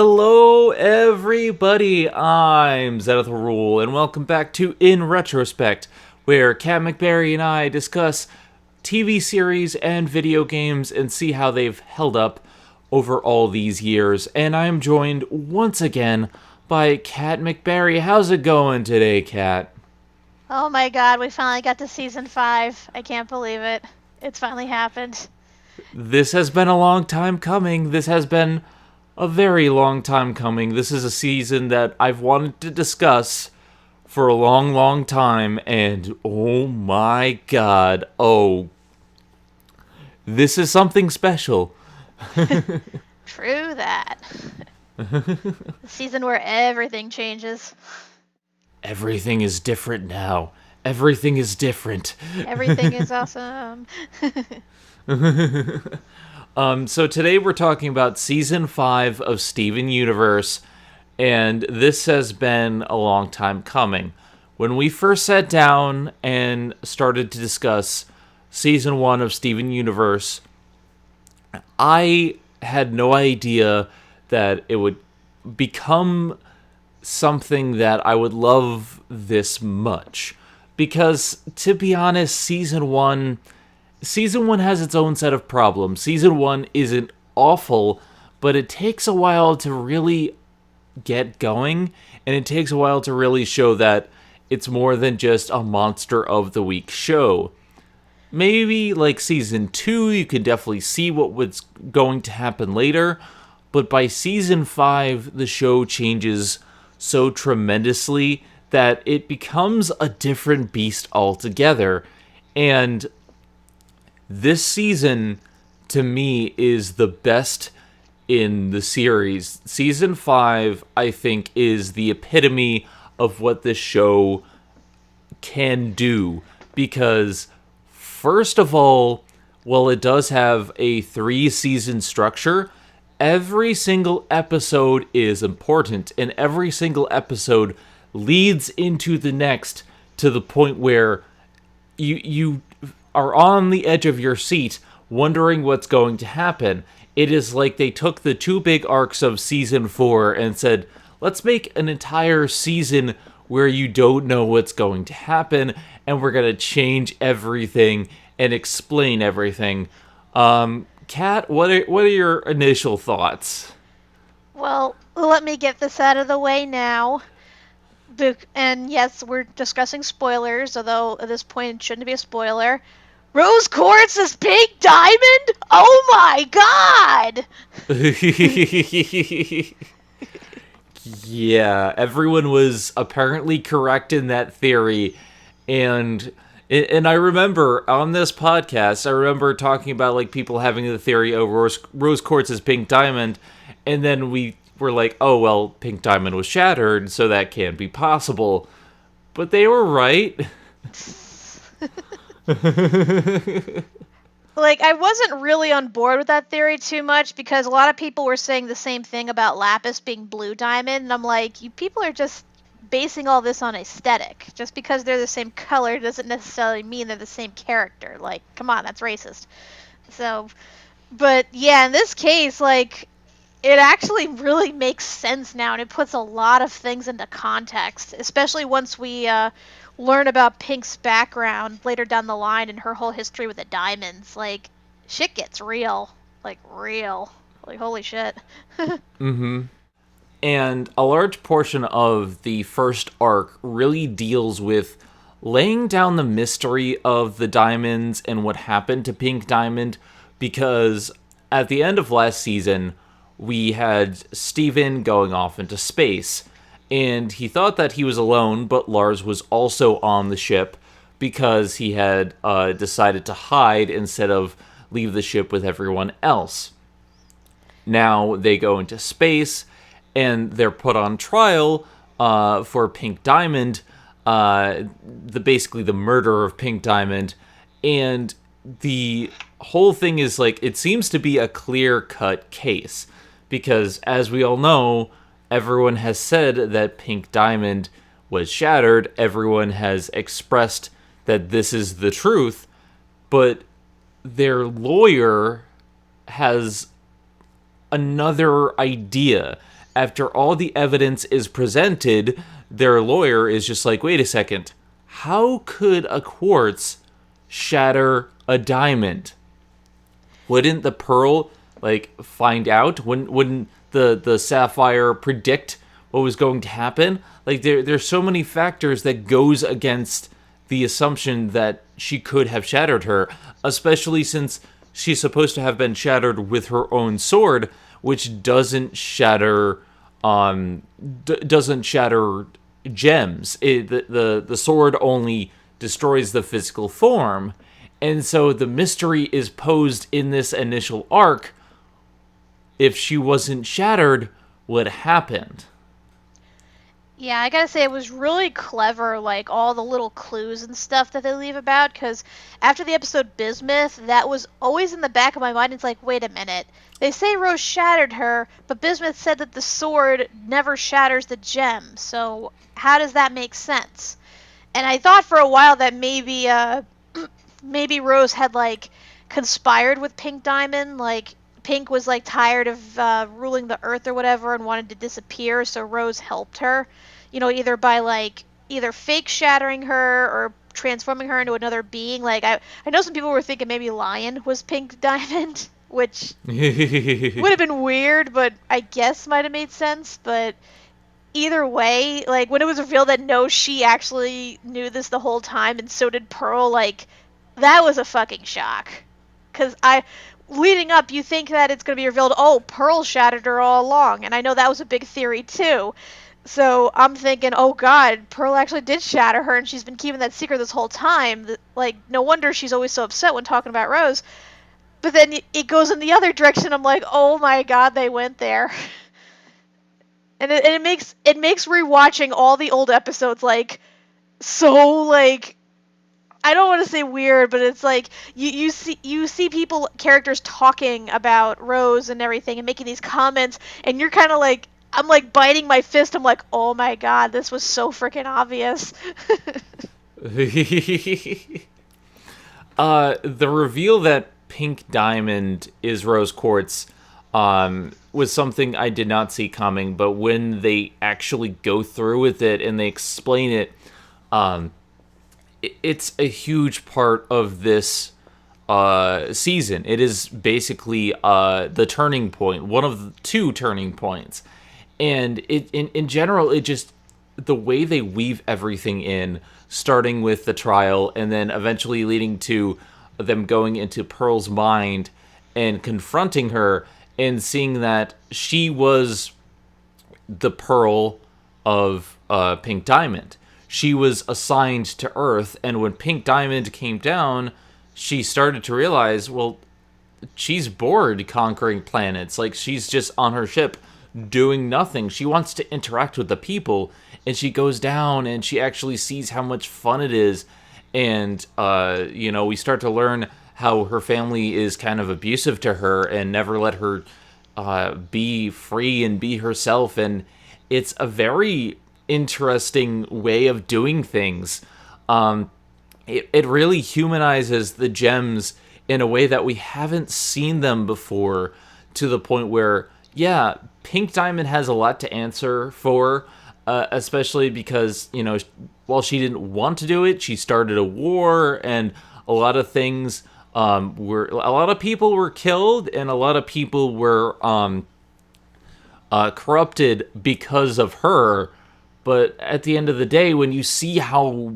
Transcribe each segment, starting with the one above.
Hello, everybody. I'm Zenith, and welcome back to In Retrospect, where Kat Macberrie and I discuss TV series and video games and see how they've held up over all these years. And I'm joined once again by Kat Macberrie. How's it going today, Kat? Oh my god, we finally got to season 5. I can't believe it. It's finally happened. This has been a long time coming. This has been a very long time coming. This is a season that I've wanted to discuss for a long, long time, and oh my god, this is something special. True that. The season where everything changes. Everything is different now. Everything is different. Everything is awesome. So today we're talking about Season 5 of Steven Universe, and this has been a long time coming. When we first sat down and started to discuss Season 1 of Steven Universe, I had no idea that it would become something that I would love this much. Because, to be honest, Season 1 has its own set of problems. Season 1 isn't awful, but it takes a while to really get going, and it takes a while to really show that it's more than just a Monster of the Week show. Maybe, like Season 2, you can definitely see what was going to happen later, but by Season 5, the show changes so tremendously that it becomes a different beast altogether, and this season, to me, is the best in the series. Season 5, I think, is the epitome of what this show can do. Because, first of all, while it does have a 3-season structure, every single episode is important. And every single episode leads into the next to the point where you are on the edge of your seat, wondering what's going to happen. It is like they took the 2 big arcs of Season 4 and said, let's make an entire season where you don't know what's going to happen, and we're going to change everything and explain everything. Kat, what are your initial thoughts? Well, let me get this out of the way now. And yes, we're discussing spoilers, although at this point it shouldn't be a spoiler. Rose Quartz is pink diamond? Oh my god! Yeah, everyone was apparently correct in that theory, and I remember on this podcast, I remember talking about like people having the theory, oh, Rose Quartz is pink diamond, and then we were like, oh well, pink diamond was shattered, so that can't be possible. But they were right. Like, I wasn't really on board with that theory too much because a lot of people were saying the same thing about Lapis being blue diamond, and I'm like, you people are just basing all this on aesthetic. Just because they're the same color doesn't necessarily mean they're the same character. Like, come on, that's racist. So, but yeah, in this case, like, it actually really makes sense now, and it puts a lot of things into context, especially once we learn about Pink's background later down the line and her whole history with the diamonds. Like, shit gets real. Like, real. Like, holy shit. Mm-hmm. And a large portion of the first arc really deals with laying down the mystery of the diamonds and what happened to Pink Diamond, because at the end of last season, we had Steven going off into space, and he thought that he was alone, but Lars was also on the ship because he had decided to hide instead of leave the ship with everyone else. Now they go into space, and they're put on trial for Pink Diamond, basically the murder of Pink Diamond, and the whole thing is like, it seems to be a clear-cut case, because as we all know, everyone has said that Pink Diamond was shattered. Everyone has expressed that this is the truth, but their lawyer has another idea, after all the evidence is presented, their lawyer is just like, wait a second, how could a quartz shatter a diamond? Wouldn't the pearl, find out? Wouldn't the sapphire predict what was going to happen? There's so many factors that goes against the assumption that she could have shattered her, especially since she's supposed to have been shattered with her own sword, which doesn't shatter gems. The sword only destroys the physical form. And so the mystery is posed in this initial arc. If she wasn't shattered, what happened? Yeah, I gotta say, it was really clever, like, all the little clues and stuff that they leave about, because after the episode Bismuth, that was always in the back of my mind. It's like, wait a minute. They say Rose shattered her, but Bismuth said that the sword never shatters the gem, so how does that make sense? And I thought for a while that maybe Rose had, conspired with Pink Diamond, Pink was, tired of ruling the Earth or whatever and wanted to disappear, so Rose helped her. Either by, either fake shattering her or transforming her into another being. I know some people were thinking maybe Lion was Pink Diamond, which would have been weird, but I guess might have made sense. But either way, when it was revealed that no, she actually knew this the whole time, and so did Pearl, that was a fucking shock. Because leading up, you think that it's going to be revealed, oh, Pearl shattered her all along. And I know that was a big theory, too. So I'm thinking, oh, God, Pearl actually did shatter her, and she's been keeping that secret this whole time. No wonder she's always so upset when talking about Rose. But then it goes in the other direction. I'm like, oh, my God, they went there. And it makes rewatching all the old episodes, so, I don't want to say weird, but it's you see characters talking about Rose and everything and making these comments, and you're kind of I'm biting my fist. I'm like, oh my God, this was so freaking obvious. The reveal that Pink Diamond is Rose Quartz was something I did not see coming, but when they actually go through with it and they explain it, it's a huge part of this season. It is basically the turning point, one of the two turning points. And in general, it just, the way they weave everything in, starting with the trial and then eventually leading to them going into Pearl's mind and confronting her and seeing that she was the Pearl of Pink Diamond. She was assigned to Earth, and when Pink Diamond came down, she started to realize, well, she's bored conquering planets. She's just on her ship doing nothing. She wants to interact with the people, and she goes down, and she actually sees how much fun it is. And, we start to learn how her family is kind of abusive to her and never let her be free and be herself. And it's a very interesting way of doing things. It really humanizes the gems in a way that we haven't seen them before, to the point where, yeah, Pink Diamond has a lot to answer for, especially because, while she didn't want to do it, she started a war, and a lot of things a lot of people were killed, and a lot of people were corrupted because of her. But at the end of the day, when you see how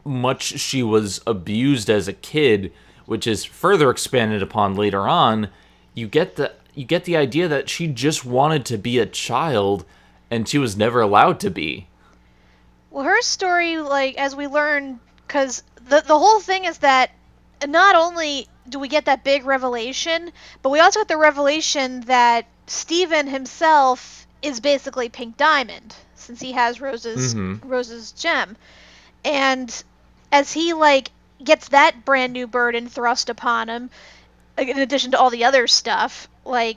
much she was abused as a kid, which is further expanded upon later on, you get the idea that she just wanted to be a child, and she was never allowed to be. Well, her story, as we learn, because the whole thing is that not only do we get that big revelation, but we also get the revelation that Steven himself is basically Pink Diamond, since he has Rose's gem. And as he gets that brand new burden thrust upon him, in addition to all the other stuff,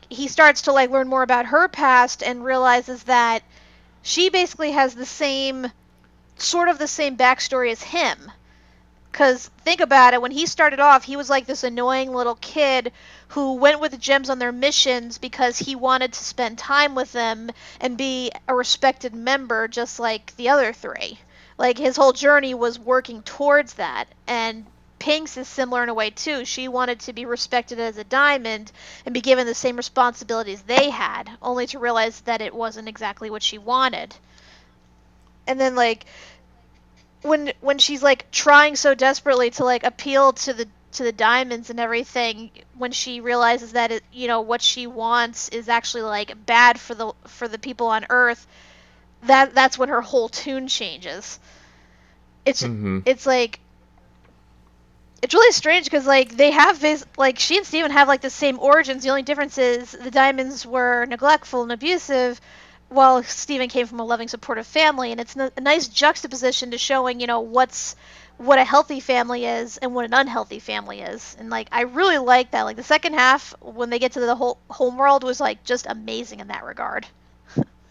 he starts to learn more about her past and realizes that she basically has the same backstory as him. Because think about it, when he started off, he was like this annoying little kid who went with the gems on their missions because he wanted to spend time with them and be a respected member just like the other three. Like, his whole journey was working towards that. And Pink's is similar in a way, too. She wanted to be respected as a diamond and be given the same responsibilities they had, only to realize that it wasn't exactly what she wanted. And then, like, when she's like trying so desperately to like appeal to the diamonds and everything, when she realizes that what she wants is actually like bad for the people on Earth, that's when her whole tune changes. It's like, it's really strange because like they have this, like, she and Steven have like the same origins. The only difference is the diamonds were neglectful and abusive, while Steven came from a loving, supportive family. And it's a nice juxtaposition to showing, what a healthy family is and what an unhealthy family is. And like, I really like that. Like, the second half, when they get to the whole homeworld, was like just amazing in that regard.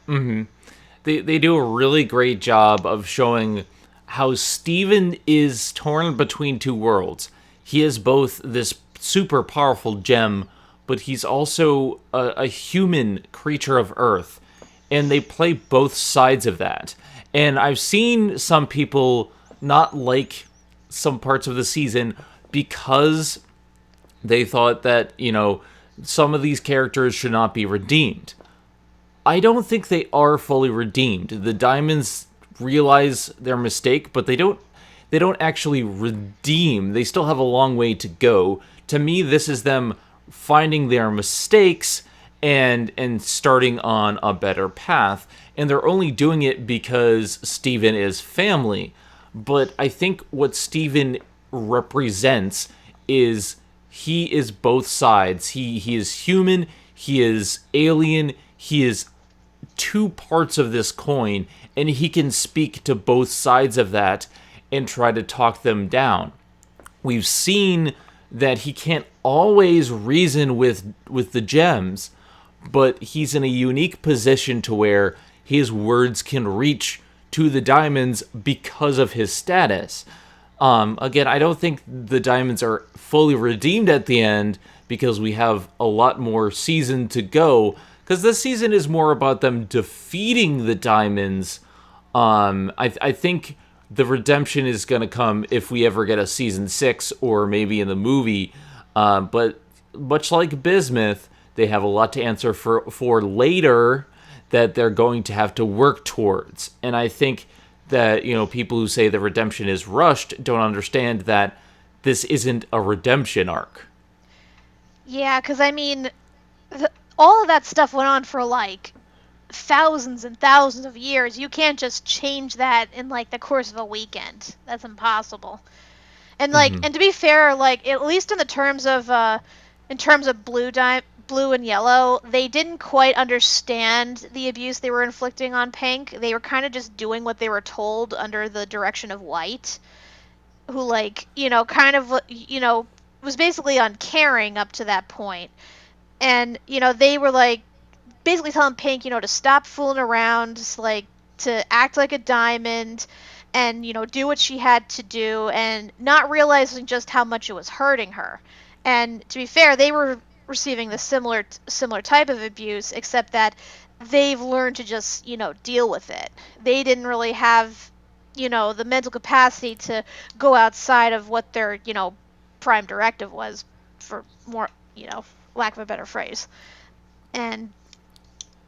They do a really great job of showing how Steven is torn between two worlds. He is both this super powerful gem, but he's also a human creature of Earth. And they play both sides of that. And I've seen some people not like some parts of the season because they thought that, some of these characters should not be redeemed. I don't think they are fully redeemed. The diamonds realize their mistake, but they don't actually redeem. They still have a long way to go. To me, this is them finding their mistakes and starting on a better path. And they're only doing it because Steven is family. But I think what Steven represents is he is both sides. He is human, he is alien, he is two parts of this coin, and he can speak to both sides of that and try to talk them down. We've seen that he can't always reason with the gems, but he's in a unique position to where his words can reach to the diamonds because of his status. Again, I don't think the diamonds are fully redeemed at the end because we have a lot more season to go, because this season is more about them defeating the diamonds. I think the redemption is going to come if we ever get a season 6 or maybe in the movie. But much like Bismuth, they have a lot to answer for later that they're going to have to work towards. And I think that, people who say the redemption is rushed don't understand that this isn't a redemption arc. Yeah, because I mean, all of that stuff went on for like thousands and thousands of years. You can't just change that in like the course of a weekend. That's impossible. And like, and to be fair, like, at least in terms of blue and yellow, they didn't quite understand the abuse they were inflicting on Pink. They were kind of just doing what they were told under the direction of White, who, like, was basically uncaring up to that point. And, they were, like, basically telling Pink, to stop fooling around, just, like, to act like a diamond and, do what she had to do, and not realizing just how much it was hurting her. And to be fair, they were receiving the similar type of abuse, except that they've learned to just, deal with it. They didn't really have, the mental capacity to go outside of what their, prime directive was, for more, lack of a better phrase. And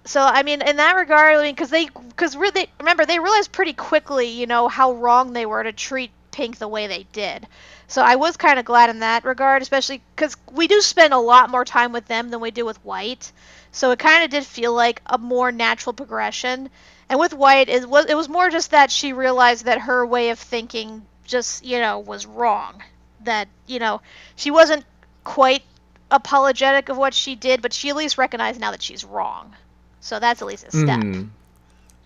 so, I mean, in that regard, I mean, because remember, they realized pretty quickly, how wrong they were to treat Pink the way they did. So I was kind of glad in that regard, especially because we do spend a lot more time with them than we do with White. So it kind of did feel like a more natural progression. And with White, it was more just that she realized that her way of thinking just, was wrong. That, she wasn't quite apologetic of what she did, but she at least recognized now that she's wrong. So that's at least a step.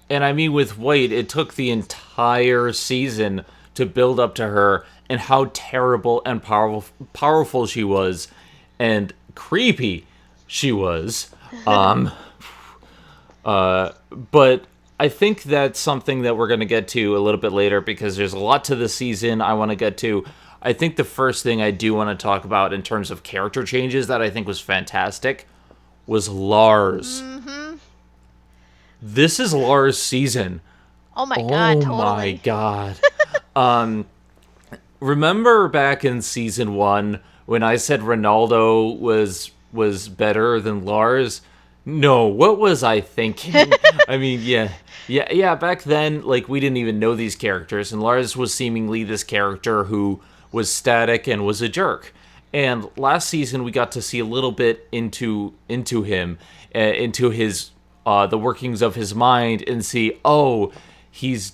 And I mean, with White, it took the entire season to build up to her and how terrible and powerful she was and creepy she was. But I think that's something that we're going to get to a little bit later because there's a lot to the season I want to get to. I think the first thing I do want to talk about in terms of character changes that I think was fantastic was Lars. Mm-hmm. This is Lars' season. Oh my god, totally. Oh my god. Remember back in season 1 when I said Ronaldo was better than Lars? No, what was I thinking? I mean, yeah, back then, like, we didn't even know these characters, and Lars was seemingly this character who was static and was a jerk. And last season, we got to see a little bit into him, into his the workings of his mind, and see, oh, he's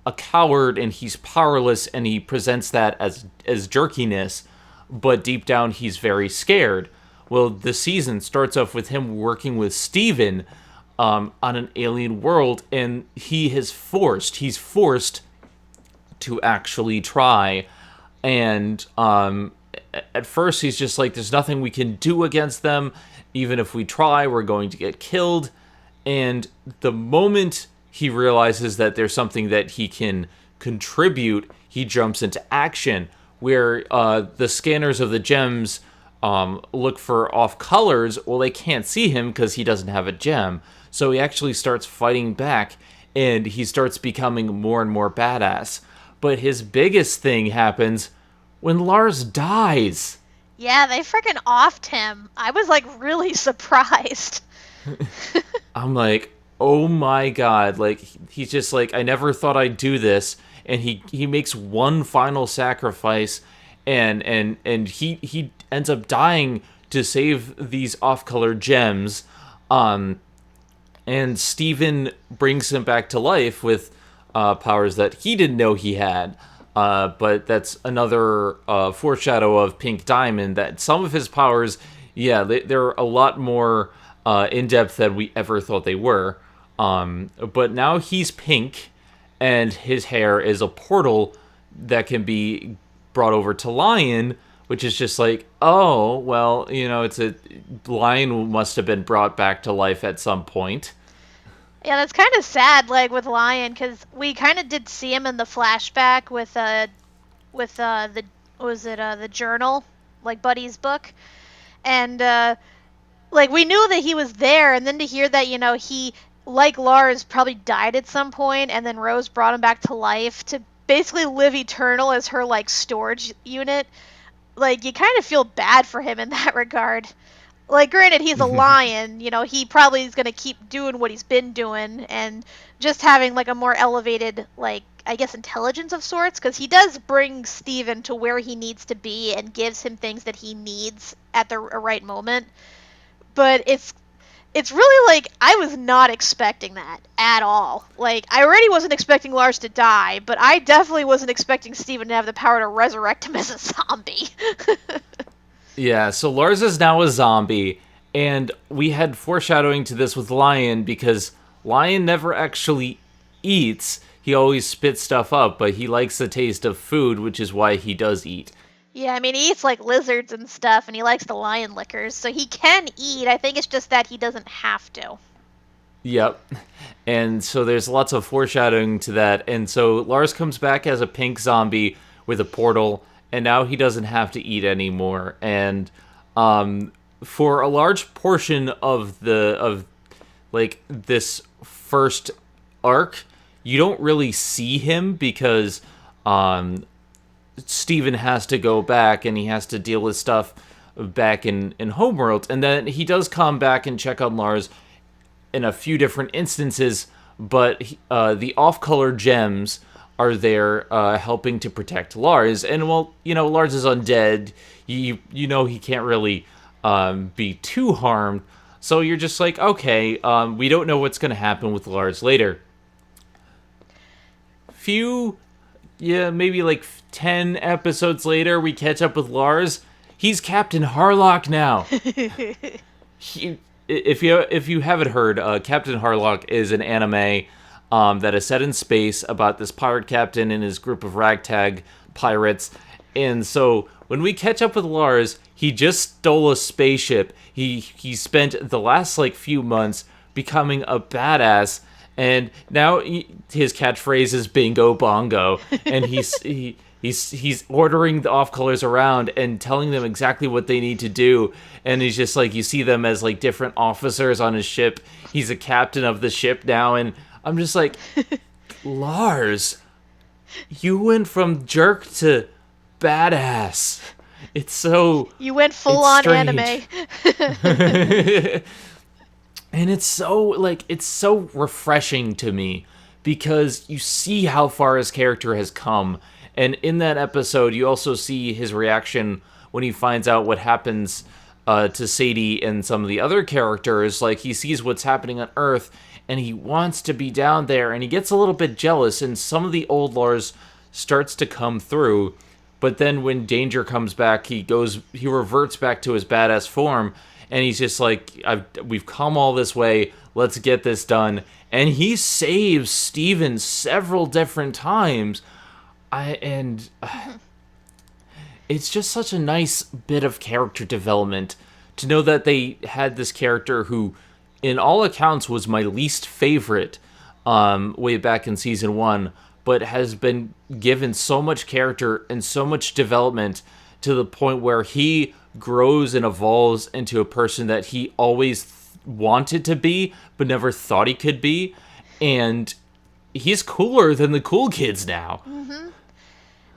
a coward and he's powerless, and he presents that as jerkiness, but deep down he's very scared. Well, the season starts off with him working with Steven on an alien world, and he's forced to actually try. And at first he's just like, there's nothing we can do against them. Even if we try, we're going to get killed. And the moment he realizes that there's something that he can contribute, he jumps into action, where the scanners of the gems look for off colors. Well, they can't see him because he doesn't have a gem. So he actually starts fighting back, and he starts becoming more and more badass. But his biggest thing happens when Lars dies. Yeah, they freaking offed him. I was, like, really surprised. I'm like, oh my god. Like, he's just like, I never thought I'd do this. And he makes one final sacrifice, and he ends up dying to save these off-color gems. And Steven brings him back to life with powers that he didn't know he had. But that's another foreshadow of Pink Diamond, that some of his powers, yeah, they're a lot more in-depth than we ever thought they were. But now he's pink, and his hair is a portal that can be brought over to Lion, which is just like, oh, well, it's a Lion must have been brought back to life at some point. Yeah, that's kind of sad, like, with Lion, because we kind of did see him in the flashback with the journal, like, Buddy's book, and, like, we knew that he was there, and then to hear that, he, like Lars, probably died at some point, and then Rose brought him back to life to basically live eternal as her, like, storage unit, like, you kind of feel bad for him in that regard. Like, granted, he's a lion, he probably is going to keep doing what he's been doing, and just having, like, a more elevated, like, I guess, intelligence of sorts, because he does bring Steven to where he needs to be and gives him things that he needs at the right moment. But it's really, like, I was not expecting that at all. Like, I already wasn't expecting Lars to die, but I definitely wasn't expecting Steven to have the power to resurrect him as a zombie. Yeah, so Lars is now a zombie, and we had foreshadowing to this with Lion, because Lion never actually eats. He always spits stuff up, but he likes the taste of food, which is why he does eat. Yeah, I mean, he eats, like, lizards and stuff, and he likes the lion liquors, so he can eat. I think it's just that he doesn't have to. Yep. And so there's lots of foreshadowing to that, and so Lars comes back as a pink zombie with a portal, and now he doesn't have to eat anymore. And for a large portion of this first arc, you don't really see him because Steven has to go back and he has to deal with stuff back in Homeworld. And then he does come back and check on Lars in a few different instances, but the off-color gems are there helping to protect Lars. And, well, Lars is undead. He can't really be too harmed. So you're just like, okay, we don't know what's going to happen with Lars later. Maybe like 10 episodes later, we catch up with Lars. He's Captain Harlock now. If you haven't heard, Captain Harlock is an anime that is set in space about this pirate captain and his group of ragtag pirates. And so when we catch up with Lars, he just stole a spaceship. He spent the last few months becoming a badass, And now his catchphrase is bingo bongo, and he's ordering the off-colors around and telling them exactly what they need to do. And he's just like, you see them as like different officers on his ship. He's a captain of the ship now, and I'm just like, Lars, you went from jerk to badass. It's so... You went full-on anime. And it's so refreshing to me because you see how far his character has come. And in that episode, you also see his reaction when he finds out what happens to Sadie and some of the other characters. Like, he sees what's happening on Earth, and he wants to be down there, and he gets a little bit jealous, and some of the old Lars starts to come through. But then when danger comes back, he reverts back to his badass form, and he's just like, we've come all this way, let's get this done. And he saves Steven several different times. It's just such a nice bit of character development to know that they had this character who, in all accounts, was my least favorite way back in season 1, but has been given so much character and so much development to the point where he grows and evolves into a person that he always wanted to be, but never thought he could be. And he's cooler than the cool kids now. Mm-hmm.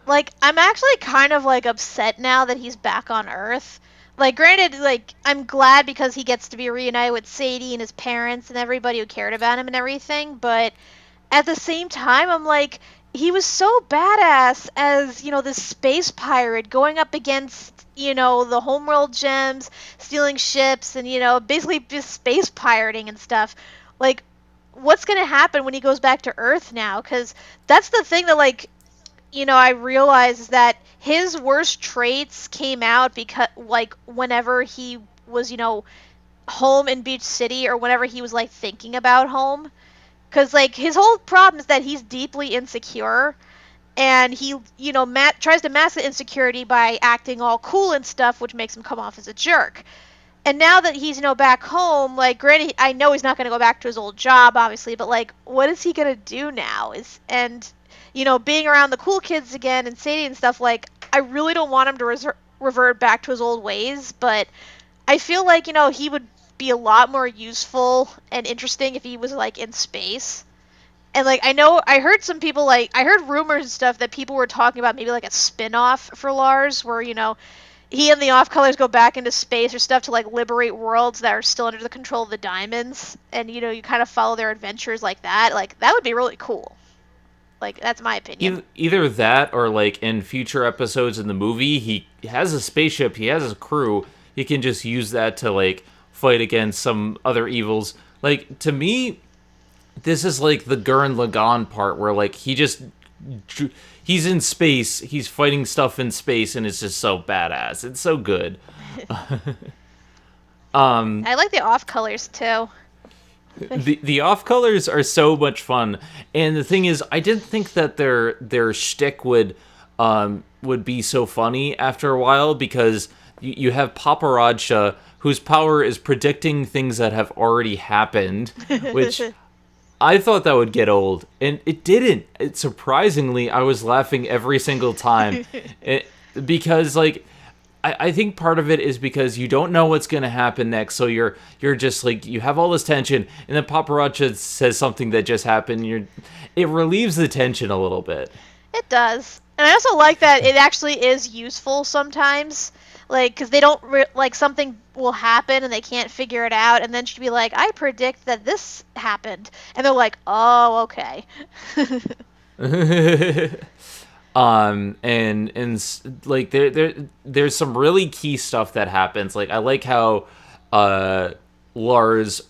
Like, I'm actually kind of, like, upset now that he's back on Earth. Like, granted, like, I'm glad because he gets to be reunited with Sadie and his parents and everybody who cared about him and everything, but at the same time, I'm like, he was so badass as, this space pirate going up against, the homeworld gems, stealing ships, and, basically just space pirating and stuff. Like, what's going to happen when he goes back to Earth now? Because that's the thing that, like, I realized that his worst traits came out because, like, whenever he was, home in Beach City or whenever he was, like, thinking about home. Because, like, his whole problem is that he's deeply insecure, and he, tries to mask the insecurity by acting all cool and stuff, which makes him come off as a jerk. And now that he's, back home, like, granted, I know he's not going to go back to his old job, obviously, but, like, what is he going to do now? Being around the cool kids again and Sadie and stuff, like, I really don't want him to revert back to his old ways, but I feel like, he would be a lot more useful and interesting if he was, like, in space. And, like, I heard some people, like, I heard rumors and stuff that people were talking about maybe, like, a spin-off for Lars where, he and the off-colors go back into space or stuff to, like, liberate worlds that are still under the control of the Diamonds. And, you kind of follow their adventures like that. Like, that would be really cool. Like, that's my opinion. Either that or, like, in future episodes in the movie, he has a spaceship, he has a crew, he can just use that to, like, fight against some other evils. Like, to me, this is, like, the Gurren Lagann part where, like, he's in space, he's fighting stuff in space, and it's just so badass. It's so good. I like the off-colors, too. The off-colors are so much fun, and the thing is, I didn't think that their shtick would be so funny after a while, because you have Paparazza, whose power is predicting things that have already happened, which I thought that would get old, and it didn't. Surprisingly, I was laughing every single time, because, like, I think part of it is because you don't know what's going to happen next, so you're just, like, you have all this tension, and then Paparazzi says something that just happened, it relieves the tension a little bit. It does. And I also like that it actually is useful sometimes, like, because they don't, like, something will happen and they can't figure it out, and then she'd be like, I predict that this happened, and they're like, oh, okay. And like there's some really key stuff that happens. Like, I like how Lars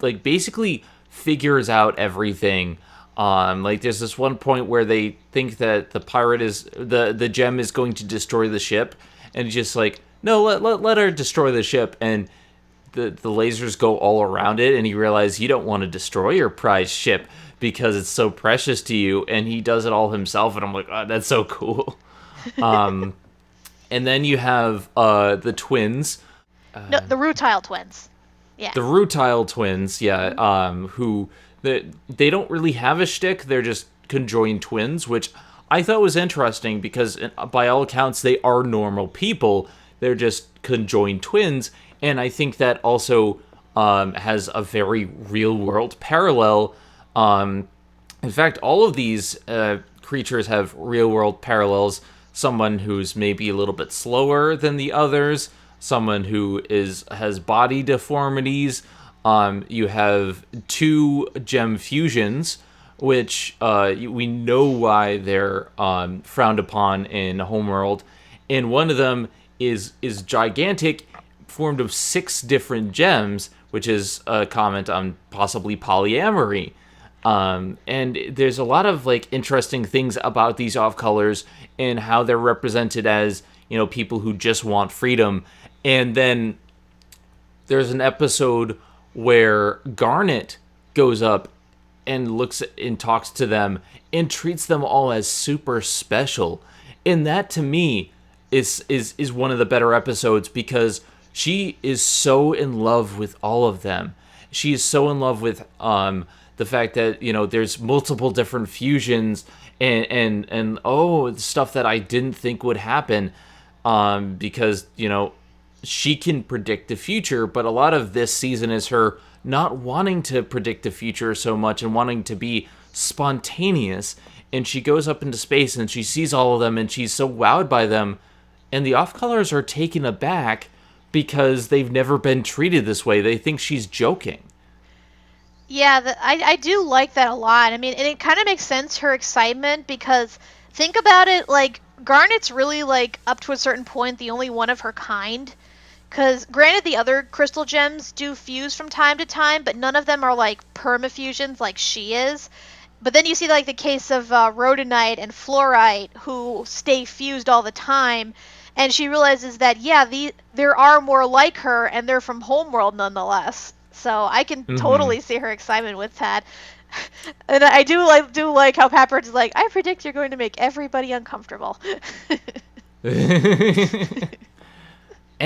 like basically figures out everything. Like, there's this one point where they think that the pirate is the gem is going to destroy the ship, and just like, no, let her destroy the ship, and the lasers go all around it, and he realizes you don't want to destroy your prize ship because it's so precious to you, and he does it all himself, and I'm like, oh, that's so cool. And then you have the twins. No, the Rutile Twins. Yeah. The Rutile Twins, yeah, who they don't really have a shtick. They're just conjoined twins, which I thought was interesting because by all accounts they are normal people. They're just conjoined twins, and I think that also has a very real world parallel. In fact, all of these creatures have real world parallels. Someone who's maybe a little bit slower than the others, someone who has body deformities. You have 2 gem fusions, which we know why they're frowned upon in Homeworld, and one of them is gigantic, formed of 6 different gems, which is a comment on possibly polyamory. And there's a lot of like interesting things about these off colors and how they're represented as, people who just want freedom. And then there's an episode where Garnet goes up and looks and talks to them and treats them all as super special. And that to me is one of the better episodes because she is so in love with all of them. She is so in love with the fact that, there's multiple different fusions and stuff that I didn't think would happen because, she can predict the future, but a lot of this season is her not wanting to predict the future so much and wanting to be spontaneous. And she goes up into space and she sees all of them and she's so wowed by them. And the off-colors are taken aback because they've never been treated this way. They think she's joking. Yeah, I do like that a lot. I mean, and it kind of makes sense, her excitement, because think about it, like, Garnet's really, like, up to a certain point, the only one of her kind. Because, granted, the other crystal gems do fuse from time to time, but none of them are, like, permafusions like she is. But then you see, like, the case of Rhodonite and Fluorite, who stay fused all the time, and she realizes that, there are more like her, and they're from Homeworld nonetheless. So I can totally see her excitement with that. And I do like how Pepper's like, I predict you're going to make everybody uncomfortable. And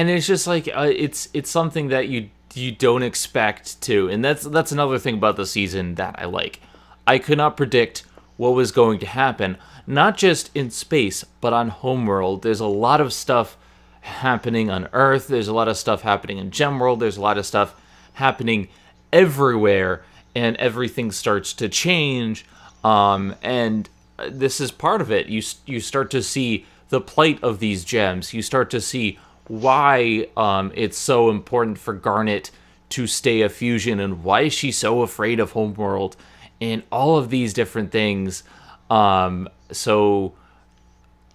it's just like it's something that you don't expect to, and that's another thing about the season that I like. I could not predict what was going to happen, not just in space, but on Homeworld. There's a lot of stuff happening on Earth. There's a lot of stuff happening in Gemworld. There's a lot of stuff happening everywhere, and everything starts to change. And this is part of it. You start to see the plight of these gems. You start to see why it's so important for Garnet to stay a fusion and why she's so afraid of Homeworld and all of these different things. So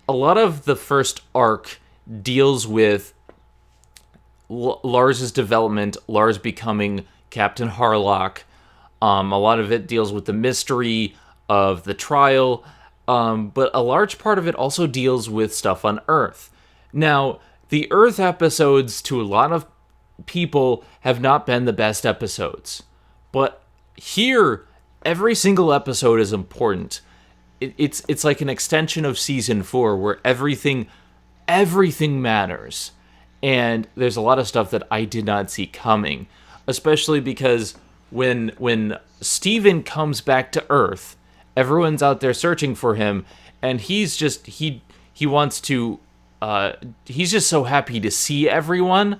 a lot of the first arc deals with Lars's development, Lars becoming Captain Harlock. A lot of it deals with the mystery of the trial, but a large part of it also deals with stuff on Earth. Now, the Earth episodes, to a lot of people, have not been the best episodes. But here, every single episode is important. It's like an extension of Season 4, where everything matters. And there's a lot of stuff that I did not see coming. Especially because when Steven comes back to Earth, everyone's out there searching for him, and he's just, he wants to, he's just so happy to see everyone,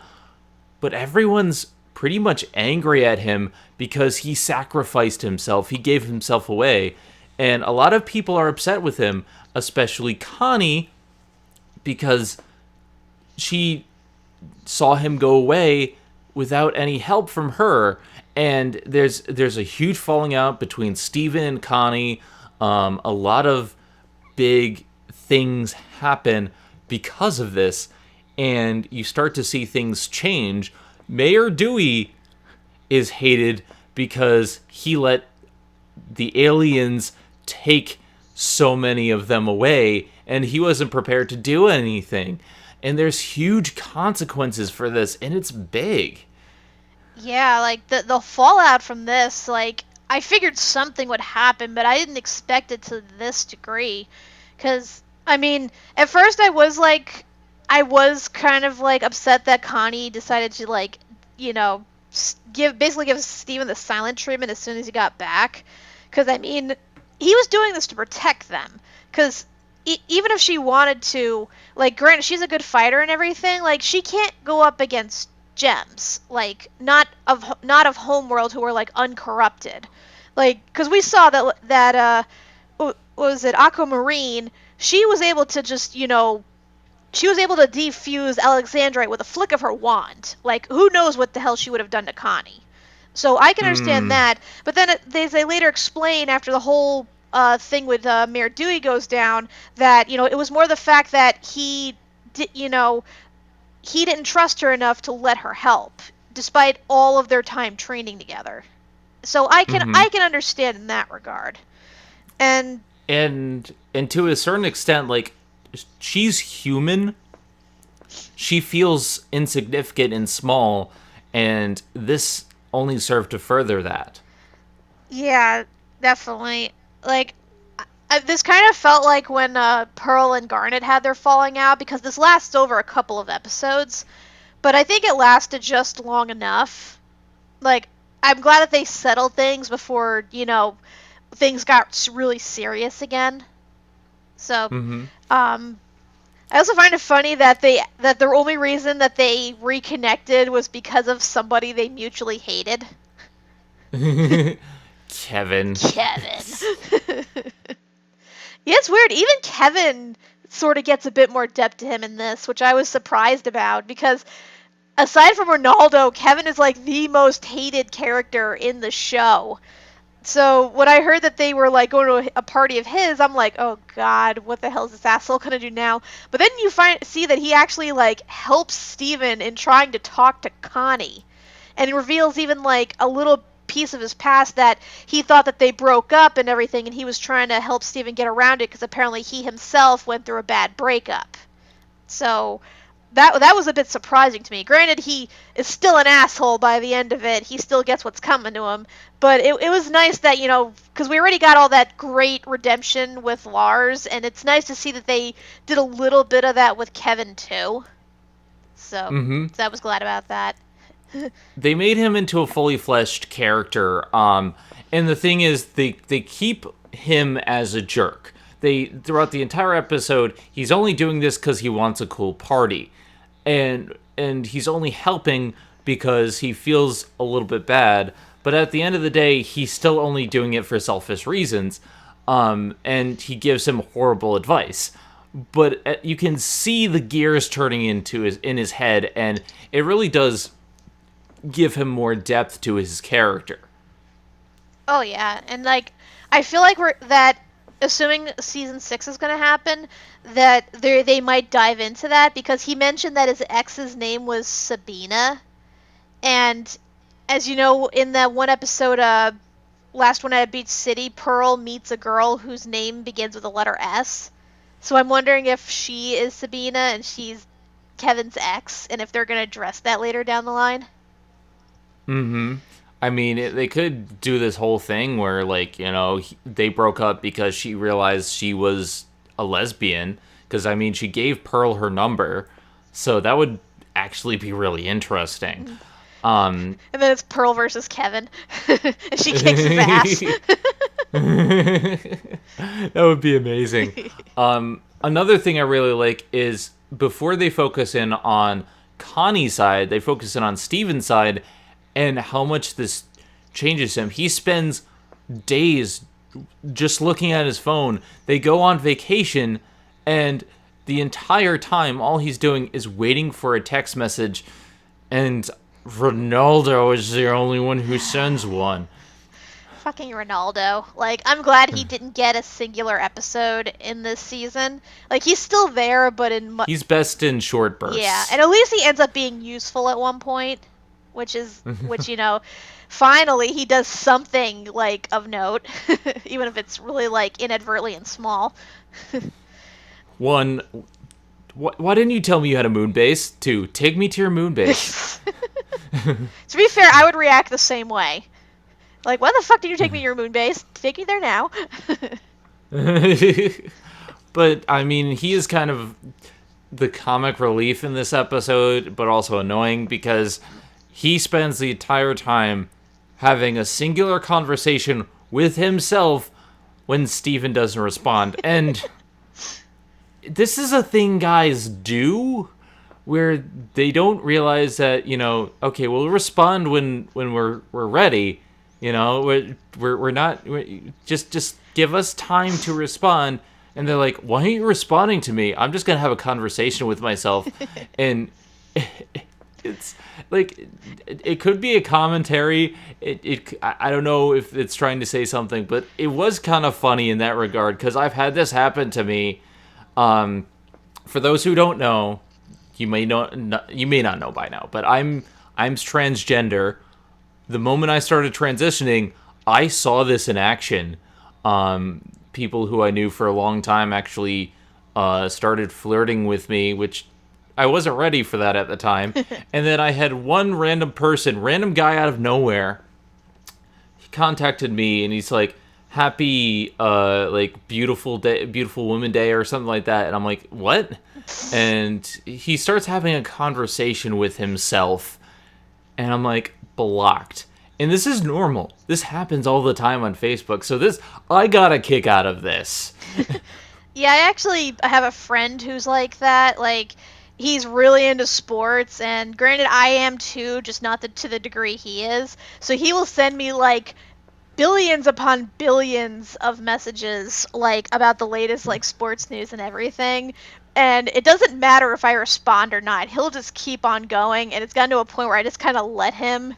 but everyone's pretty much angry at him because he sacrificed himself, he gave himself away, and a lot of people are upset with him, especially Connie, because she saw him go away without any help from her, and there's a huge falling out between Steven and Connie. A lot of big things happen because of this, and you start to see things change. Mayor Dewey is hated because he let the aliens take so many of them away, and he wasn't prepared to do anything. And there's huge consequences for this, and it's big. Yeah, like, the fallout from this, like, I figured something would happen, but I didn't expect it to this degree. Because, I mean, at first I was kind of, like, upset that Connie decided to, like, basically give Steven the silent treatment as soon as he got back. Because, I mean, he was doing this to protect them. Because even if she wanted to, like, granted, she's a good fighter and everything, like, she can't go up against gems. Like, not of Homeworld, who are, like, uncorrupted. Like, because we saw that what was it, Aquamarine, she was able to just, you know, she was able to defuse Alexandrite with a flick of her wand. Like, who knows what the hell she would have done to Connie. So I can understand that. But then they later explain, after the whole thing with Mayor Dewey goes down, that, you know, it was more the fact that he didn't trust her enough to let her help, despite all of their time training together. So I can understand in that regard. And to a certain extent, like, she's human. She feels insignificant and small, and this only served to further that. Yeah, definitely. Like, this kind of felt like when Pearl and Garnet had their falling out, because this lasts over a couple of episodes, but I think it lasted just long enough. Like, I'm glad that they settled things before, you know, things got really serious again. So, I also find it funny that the only reason that they reconnected was because of somebody they mutually hated. Kevin. Yeah, it's weird. Even Kevin sort of gets a bit more depth to him in this, which I was surprised about, because aside from Ronaldo, Kevin is like the most hated character in the show. So when I heard that they were like going to a party of his, I'm like, oh god, what the hell is this asshole gonna do now? But then you see that he actually like helps Steven in trying to talk to Connie, and he reveals even like a little piece of his past, that he thought that they broke up and everything, and he was trying to help Steven get around it because apparently he himself went through a bad breakup. So that was a bit surprising to me. Granted, he is still an asshole by the end of it. He still gets what's coming to him. But it was nice that, you know, because we already got all that great redemption with Lars, and it's nice to see that they did a little bit of that with Kevin too. So I was glad about that. They made him into a fully fleshed character, and the thing is, they keep him as a jerk. Throughout the entire episode, he's only doing this because he wants a cool party, and he's only helping because he feels a little bit bad. But at the end of the day, he's still only doing it for selfish reasons, and he gives him horrible advice. But you can see the gears turning in his head, and it really does give him more depth to his character. Oh yeah, and like I feel like assuming season 6 is going to happen, that they might dive into that, because he mentioned that his ex's name was Sabina, and as you know, in that one episode, last one at Beach City, Pearl meets a girl whose name begins with the letter S. So I'm wondering if she is Sabina and she's Kevin's ex, and if they're going to address that later down the line. I mean, they could do this whole thing where, like, you know, they broke up because she realized she was a lesbian. Because, I mean, she gave Pearl her number. So that would actually be really interesting. And then it's Pearl versus Kevin. And she kicks his ass. That would be amazing. Another thing I really like is, before they focus in on Connie's side, they focus in on Steven's side, and how much this changes him. He spends days just looking at his phone. They go on vacation, and the entire time, all he's doing is waiting for a text message, and Ronaldo is the only one who sends one. Fucking Ronaldo. Like, I'm glad he didn't get a singular episode in this season. Like, he's still there, but he's best in short bursts. Yeah, and at least he ends up being useful at one point. Which, you know, finally he does something, like, of note. Even if it's really, like, inadvertently and small. One, why didn't you tell me you had a moon base? 2, take me to your moon base. To be fair, I would react the same way. Like, why the fuck did you take me to your moon base? Take me there now. But, I mean, he is kind of the comic relief in this episode, but also annoying, because he spends the entire time having a singular conversation with himself when Steven doesn't respond. And this is a thing guys do where they don't realize that, okay, we'll respond when we're ready. We're not, just give us time to respond. And they're like, why aren't you responding to me? I'm just going to have a conversation with myself. And it's like, it could be a commentary. I don't know if it's trying to say something, but it was kind of funny in that regard, because I've had this happen to me. For those who don't know, you may not know by now, but I'm transgender. The moment I started transitioning, I saw this in action. People who I knew for a long time actually started flirting with me, which I wasn't ready for that at the time. And then I had one random guy out of nowhere. He contacted me and he's like, happy beautiful woman day or something like that. And I'm like, what? And he starts having a conversation with himself. And I'm like, blocked. And this is normal. This happens all the time on Facebook. So I got a kick out of this. Yeah, I have a friend who's like that. Like, he's really into sports, and granted, I am too, just not to the degree he is. So he will send me, like, billions upon billions of messages, like, about the latest, like, sports news and everything. And it doesn't matter if I respond or not. He'll just keep on going, and it's gotten to a point where I just kind of let him.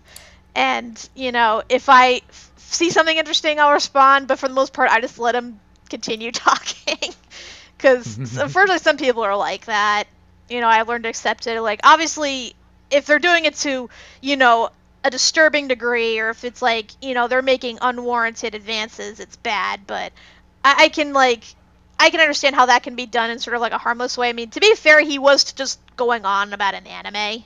And, if I see something interesting, I'll respond. But for the most part, I just let him continue talking. Because, unfortunately, some people are like that. I've learned to accept it. Like, obviously, if they're doing it to, a disturbing degree, or if it's like, they're making unwarranted advances, it's bad. But I can understand how that can be done in sort of like a harmless way. I mean, to be fair, he was just going on about an anime.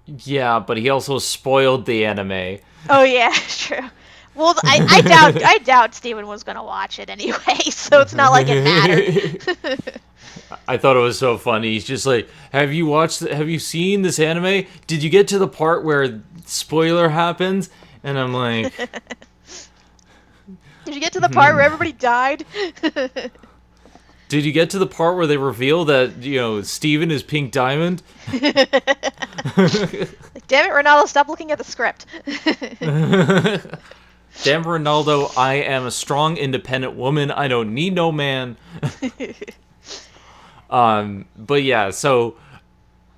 Yeah, but he also spoiled the anime. Oh yeah, true. Well, I doubt Steven was gonna watch it anyway, so it's not like it mattered. I thought it was so funny. He's just like, have you seen this anime? Did you get to the part where spoiler happens? And I'm like, did you get to the part where everybody died? Did you get to the part where they reveal that, Steven is Pink Diamond? Like, damn it, Ronaldo, stop looking at the script. Damn it, Ronaldo, I am a strong, independent woman. I don't need no man. But yeah, so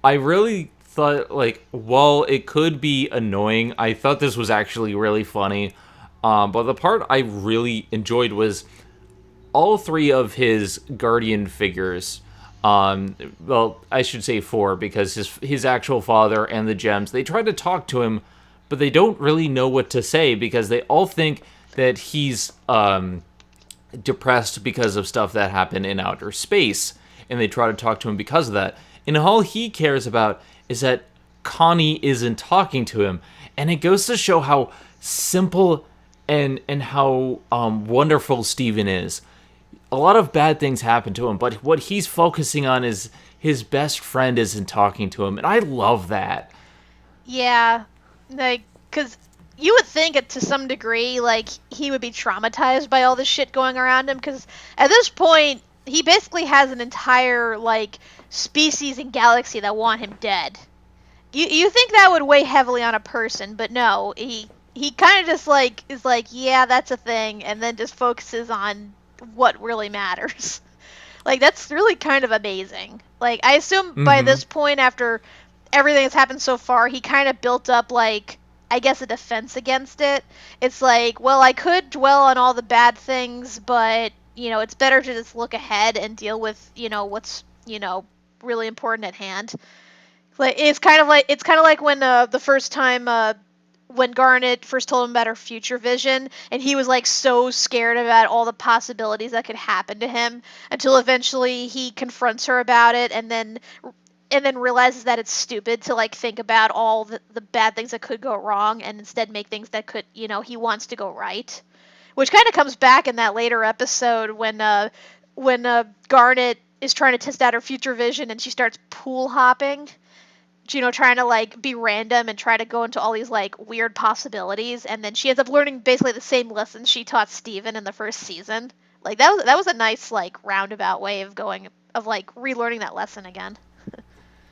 I really thought, like, while it could be annoying, I thought this was actually really funny. But the part I really enjoyed was all three of his guardian figures. Well, I should say four, because his actual father and the gems, they try to talk to him, but they don't really know what to say, because they all think that he's depressed because of stuff that happened in outer space, and they try to talk to him because of that. And all he cares about is that Connie isn't talking to him. And it goes to show how simple and how wonderful Steven is. A lot of bad things happen to him, but what he's focusing on is his best friend isn't talking to him, and I love that. Yeah, like, because you would think it to some degree, like, he would be traumatized by all this shit going around him, because at this point, he basically has an entire, like, species and galaxy that want him dead. You think that would weigh heavily on a person, but no, he kind of just, like, is like, yeah, that's a thing, and then just focuses on what really matters. Like, that's really kind of amazing. Like, I assume by this point, after everything that's happened so far, he kind of built up, like, I guess a defense against it. It's like, well, I could dwell on all the bad things, but, it's better to just look ahead and deal with, what's, really important at hand. Like, it's kind of like when the first time when Garnet first told him about her future vision, and he was, like, so scared about all the possibilities that could happen to him, until eventually he confronts her about it, and then realizes that it's stupid to, like, think about all the bad things that could go wrong, and instead make things that could, he wants to go right. Which kind of comes back in that later episode when Garnet is trying to test out her future vision, and she starts pool hopping. trying to like be random and try to go into all these like weird possibilities, and then she ends up learning basically the same lessons she taught Steven in the first season. Like that was a nice like roundabout way of like relearning that lesson again.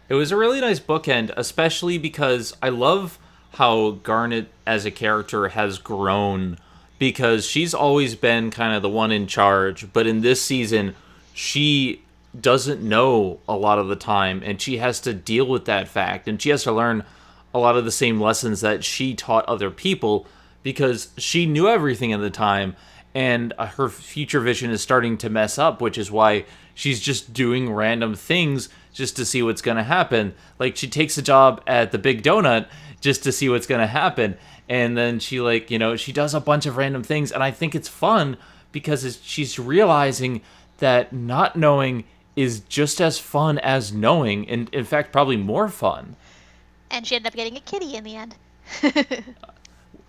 It was a really nice bookend, especially because I love how Garnet as a character has grown, because she's always been kind of the one in charge, but in this season she doesn't know a lot of the time, and she has to deal with that fact, and she has to learn a lot of the same lessons that she taught other people, because she knew everything at the time, and her future vision is starting to mess up, which is why she's just doing random things just to see what's going to happen. Like, she takes a job at the Big Donut just to see what's going to happen, and then she, like, she does a bunch of random things, and I think it's fun because she's realizing that not knowing is just as fun as knowing, and in fact probably more fun. And she ended up getting a kitty in the end.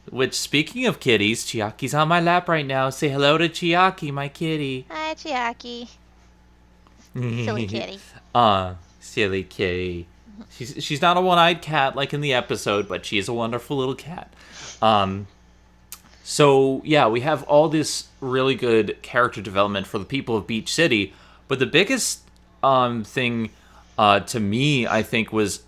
Which, speaking of kitties, Chiaki's on my lap right now. Say hello to Chiaki, my kitty. Hi, Chiaki. Silly kitty. Silly kitty. She's not a one-eyed cat like in the episode, but she is a wonderful little cat. So, yeah, we have all this really good character development for the people of Beach City, but the biggest thing to me, I think, was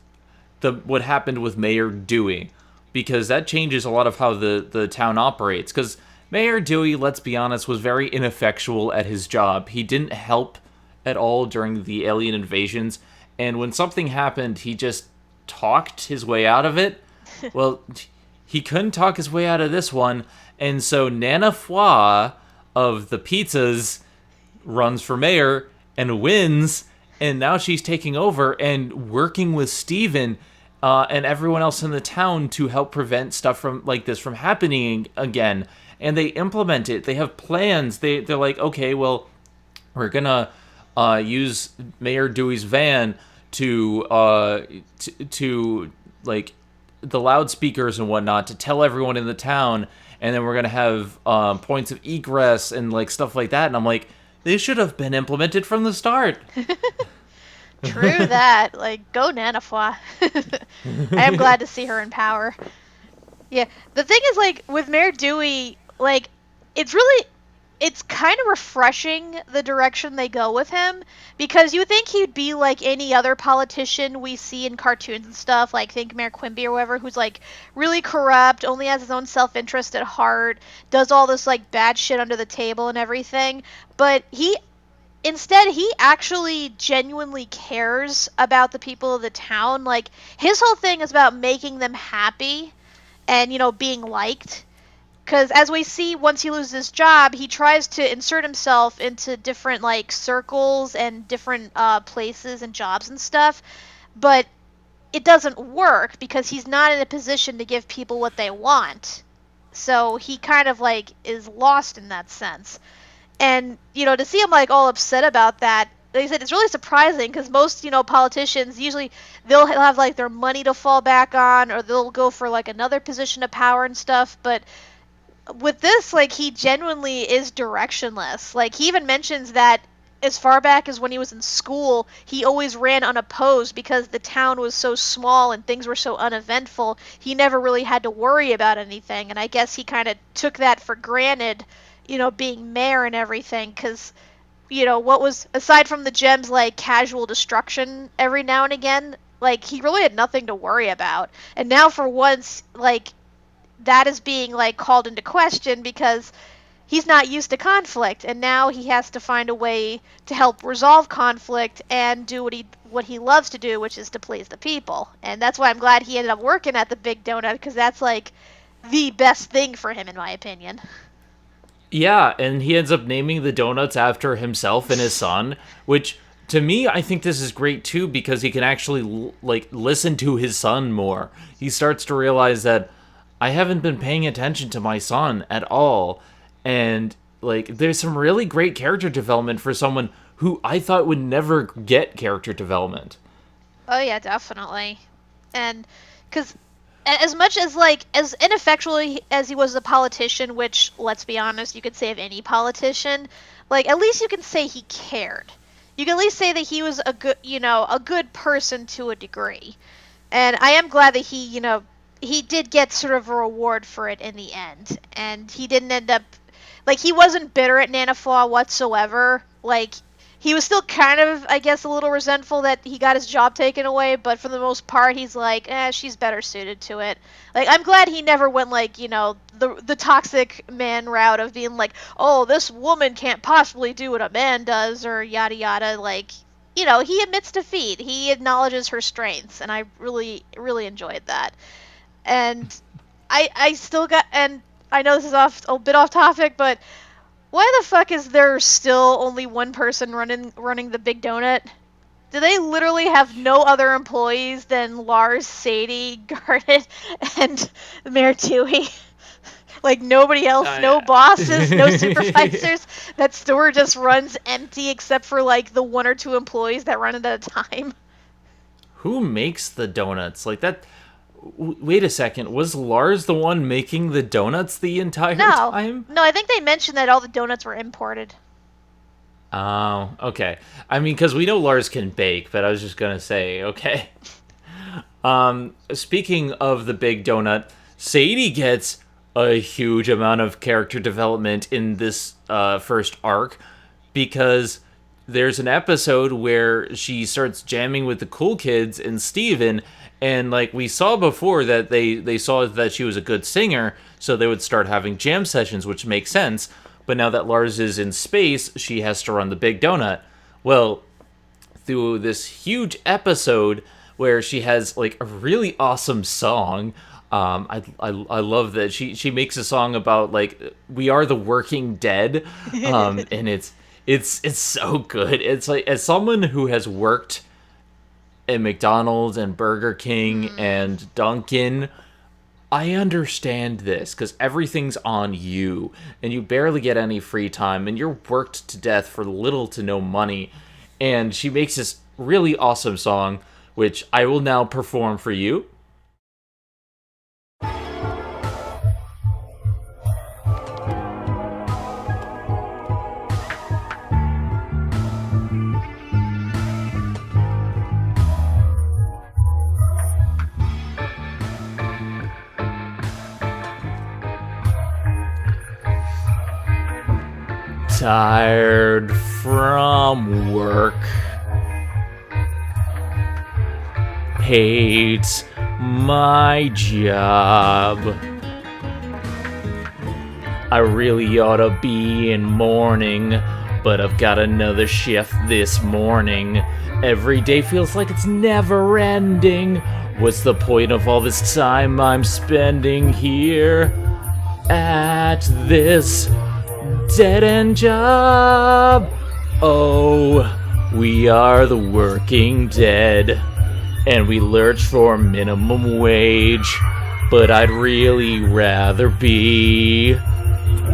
what happened with Mayor Dewey, because that changes a lot of how the town operates. Because Mayor Dewey, let's be honest, was very ineffectual at his job. He didn't help at all during the alien invasions, and when something happened, he just talked his way out of it. Well, he couldn't talk his way out of this one, and so Nana Foy of the pizzas runs for mayor and wins, and now she's taking over and working with Steven and everyone else in the town to help prevent stuff like this from happening again. And they implement it. They have plans. They're like, okay, well, we're gonna use Mayor Dewey's van to like the loudspeakers and whatnot to tell everyone in the town, and then we're gonna have points of egress and like stuff like that. And I'm like, they should have been implemented from the start. True that. Like, go Nana Foy. I am glad to see her in power. Yeah, the thing is, like, with Mayor Dewey, like, it's kind of refreshing the direction they go with him, because you would think he'd be like any other politician we see in cartoons and stuff, like think Mayor Quimby or whatever, who's like really corrupt, only has his own self-interest at heart, does all this like bad shit under the table and everything, but instead he actually genuinely cares about the people of the town. Like, his whole thing is about making them happy and, being liked. Because as we see, once he loses his job, he tries to insert himself into different, like, circles and different places and jobs and stuff. But it doesn't work because he's not in a position to give people what they want. So he kind of, like, is lost in that sense. And, to see him, like, all upset about that, like I said, it's really surprising because most, politicians, usually they'll have, like, their money to fall back on, or they'll go for, like, another position of power and stuff. But with this, like, he genuinely is directionless. Like, he even mentions that as far back as when he was in school, he always ran unopposed because the town was so small and things were so uneventful. He never really had to worry about anything. And I guess he kind of took that for granted, being mayor and everything, because, what was, aside from the gems, like, casual destruction every now and again, like, he really had nothing to worry about. And now, for once, like, that is being, like, called into question because he's not used to conflict, and now he has to find a way to help resolve conflict and do what he loves to do, which is to please the people. And that's why I'm glad he ended up working at the Big Donut, because that's, like, the best thing for him, in my opinion. Yeah, and he ends up naming the donuts after himself and his son, which, to me, I think this is great, too, because he can actually, like, listen to his son more. He starts to realize that I haven't been paying attention to my son at all, and, like, there's some really great character development for someone who I thought would never get character development. Oh, yeah, definitely. And, because as much as, like, as ineffectual as he was a politician, which, let's be honest, you could say of any politician, like, at least you can say he cared. You can at least say that he was a good person to a degree. And I am glad that he did get sort of a reward for it in the end. And he didn't end up, like, he wasn't bitter at Nanaflaw whatsoever. Like, he was still kind of, I guess, a little resentful that he got his job taken away, but for the most part, he's like, she's better suited to it. Like, I'm glad he never went, like, the toxic man route of being like, oh, this woman can't possibly do what a man does, or yada yada. Like, he admits defeat. He acknowledges her strengths, and I really, really enjoyed that. And I still got, and I know this is a bit off topic, but why the fuck is there still only one person running the Big Donut? Do they literally have no other employees than Lars, Sadie, Garnet, and Mayor Tui? Like, nobody else, no bosses, no supervisors. That store just runs empty except for, like, the one or two employees that run it at a time. Who makes the donuts? Like, that... Wait a second, was Lars the one making the donuts the entire time? No, I think they mentioned that all the donuts were imported. Oh, okay. I mean, because we know Lars can bake, but I was just gonna say, okay. Speaking of the big donut, Sadie gets a huge amount of character development in this first arc, because there's an episode where she starts jamming with the cool kids and Steven, and like we saw before that they saw that she was a good singer, so they would start having jam sessions, which makes sense. But now that Lars is in space, she has to run the big donut. Well, through this huge episode where she has like a really awesome song, I love that she makes a song about like we are the working dead, and it's so good. It's like, as someone who has worked at McDonald's and Burger King and Dunkin', I understand this, because everything's on you, and you barely get any free time, and you're worked to death for little to no money. And she makes this really awesome song, which I will now perform for you. Tired from work, hate my job. I really ought to be in mourning, but I've got another shift this morning. Every day feels like it's never ending. What's the point of all this time I'm spending here at this dead-end job? Oh, we are the working dead, and we lurch for minimum wage, but I'd really rather be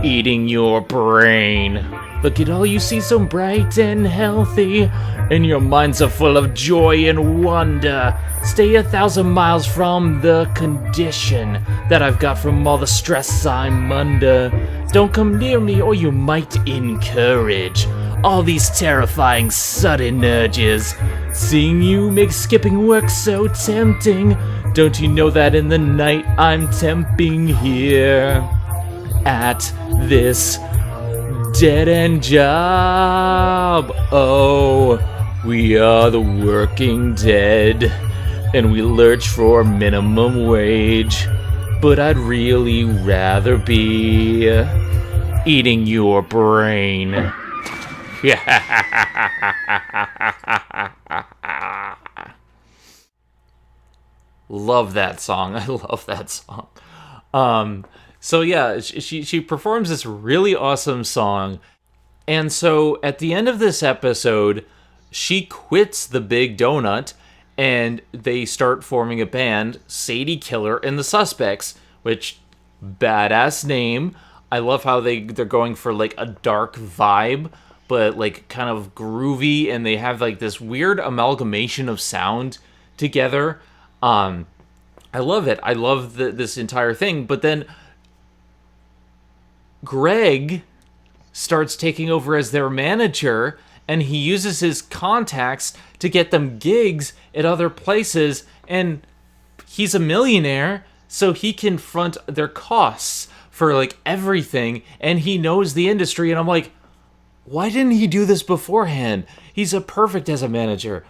eating your brain. Look at all you see so bright and healthy, and your minds are full of joy and wonder. Stay 1,000 miles from the condition that I've got from all the stress I'm under. Don't come near me or you might encourage all these terrifying sudden urges. Seeing you makes skipping work so tempting. Don't you know that in the night I'm temping here at this dead-end job? Oh, we are the working dead, and we lurch for minimum wage, but I'd really rather be eating your brain. Love that song. I love that song. So yeah, she performs this really awesome song, and so at the end of this episode, she quits the Big Donut, and they start forming a band, Sadie Killer and the Suspects, which, badass name. I love how they're going for like a dark vibe, but like kind of groovy, and they have like this weird amalgamation of sound together. I love it. I love this entire thing, but then Greg starts taking over as their manager, and he uses his contacts to get them gigs at other places, and he's a millionaire, so he can front their costs for like everything, and he knows the industry. And I'm like, why didn't he do this beforehand? He's a perfect as a manager.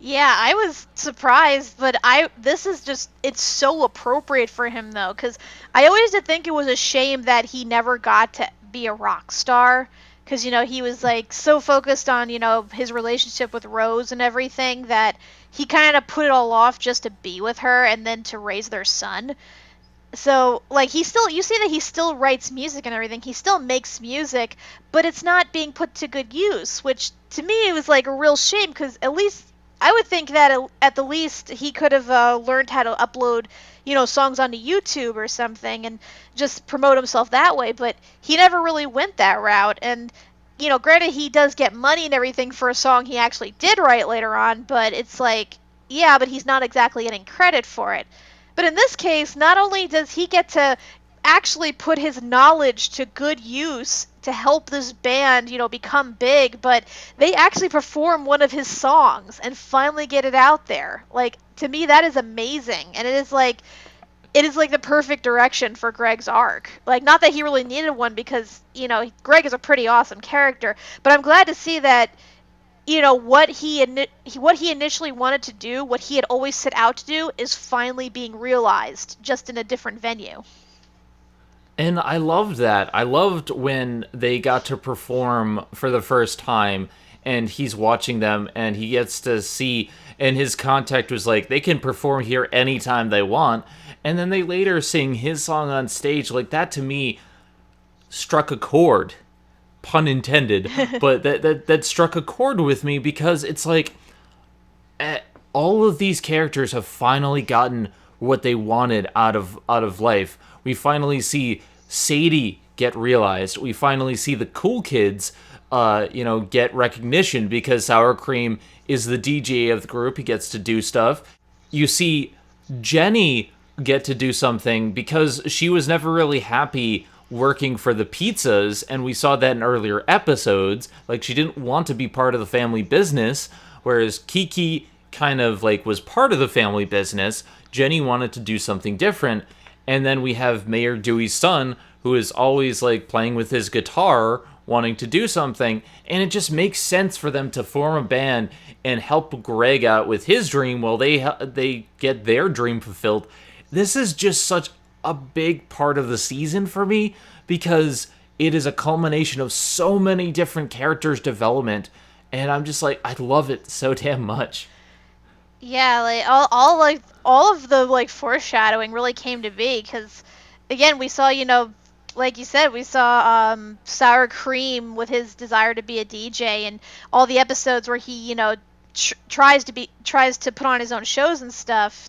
Yeah, I was surprised, but this is just, it's so appropriate for him though, because I always did think it was a shame that he never got to be a rock star, because, he was like so focused on, his relationship with Rose and everything that he kind of put it all off just to be with her and then to raise their son. So, like, you see that he still writes music and everything. He still makes music, but it's not being put to good use, which to me it was like a real shame, because at least I would think that at the least he could have learned how to upload, songs onto YouTube or something and just promote himself that way. But he never really went that route. And, granted, he does get money and everything for a song he actually did write later on, but it's like, yeah, but he's not exactly getting credit for it. But in this case, not only does he get to actually put his knowledge to good use to help this band, become big, but they actually perform one of his songs and finally get it out there. Like, to me, that is amazing. And it is like the perfect direction for Greg's arc. Like, not that he really needed one, because, Greg is a pretty awesome character, but I'm glad to see that, what he initially wanted to do, what he had always set out to do, is finally being realized, just in a different venue. And I loved that. I loved when they got to perform for the first time, and he's watching them, and he gets to see, and his contact was like, they can perform here anytime they want, and then they later sing his song on stage. Like, that to me struck a chord. Pun intended, but that struck a chord with me, because it's like all of these characters have finally gotten what they wanted out of life. We finally see Sadie get realized. We finally see the cool kids, get recognition, because Sour Cream is the DJ of the group. He gets to do stuff. You see Jenny get to do something, because she was never really happy working for the pizzas, and we saw that in earlier episodes. Like, she didn't want to be part of the family business, whereas Kiki kind of like was part of the family business. Jenny wanted to do something different. And then we have Mayor Dewey's son, who is always like playing with his guitar, wanting to do something, and it just makes sense for them to form a band and help Greg out with his dream while they get their dream fulfilled. This is just such a big part of the season for me, because it is a culmination of so many different characters' development, and I'm just like, I love it so damn much. Yeah, like all of the like foreshadowing really came to be, because again, we saw, like you said, we saw Sour Cream with his desire to be a DJ, and all the episodes where he, tries to put on his own shows and stuff.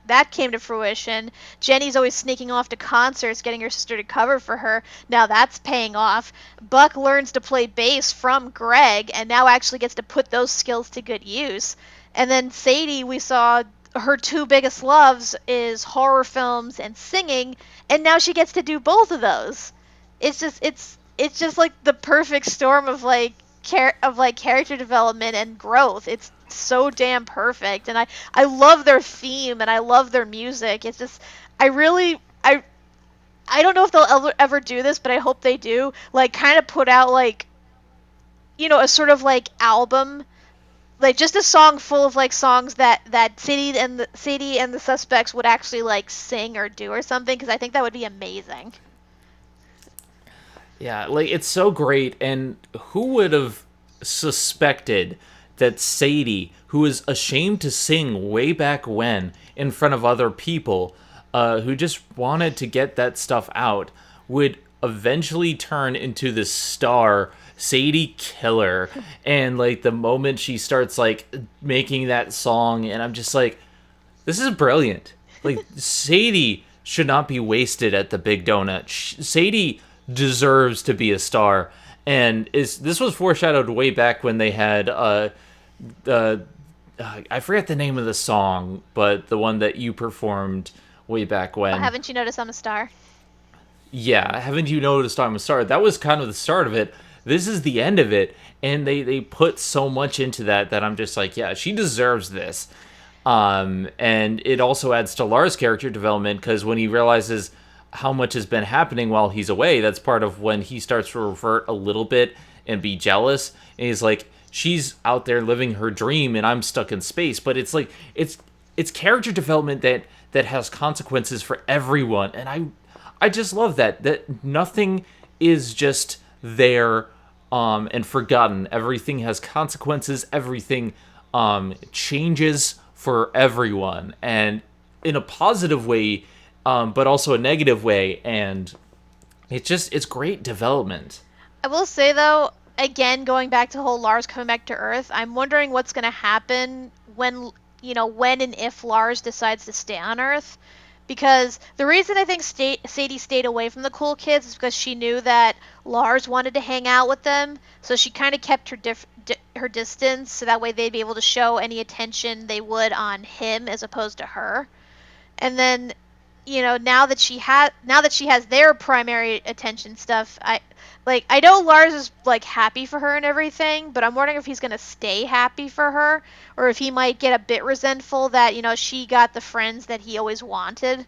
That came to fruition. Jenny's always sneaking off to concerts, getting her sister to cover for her. Now that's paying off. Buck learns to play bass from Greg, and now actually gets to put those skills to good use. And then Sadie, we saw her two biggest loves is horror films and singing, and now she gets to do both of those. It's just like the perfect storm of character development and growth. It's so damn perfect, and I love their theme, and I love their music. It's just, I don't know if they'll ever do this, but I hope they do, like, kind of put out like, a sort of like album, like just a song full of like songs that Sadie and the Suspects would actually like sing or do or something, because I think that would be amazing. Yeah, like, it's so great, and who would have suspected that Sadie, who is ashamed to sing way back when in front of other people, who just wanted to get that stuff out, would eventually turn into this star, Sadie Killer. And like, the moment she starts like making that song, and I'm just like, this is brilliant. Like, Sadie should not be wasted at the Big Donut. Sadie deserves to be a star. And this was foreshadowed way back when they had I forget the name of the song, but the one that you performed way back when. Oh, haven't you noticed I'm a star? Yeah, haven't you noticed I'm a star? That was kind of the start of it. This is the end of it, and they put so much into that I'm just like, yeah, she deserves this. And it also adds to Lars' character development, because when he realizes how much has been happening while he's away, that's part of when he starts to revert a little bit and be jealous. And he's like, she's out there living her dream and I'm stuck in space. But it's like, it's character development that has consequences for everyone. And I just love that nothing is just there and forgotten. Everything has consequences. Everything changes for everyone, and in a positive way, but also a negative way. And it's great development. I will say though, again, going back to the whole Lars coming back to Earth, I'm wondering what's going to happen when and if Lars decides to stay on Earth. Because the reason I think Sadie stayed away from the cool kids is because she knew that Lars wanted to hang out with them, so she kind of kept her distance, so that way they'd be able to show any attention they would on him as opposed to her. And then, now that she has their primary attention stuff, I know Lars is like happy for her and everything, but I'm wondering if he's gonna stay happy for her, or if he might get a bit resentful that she got the friends that he always wanted.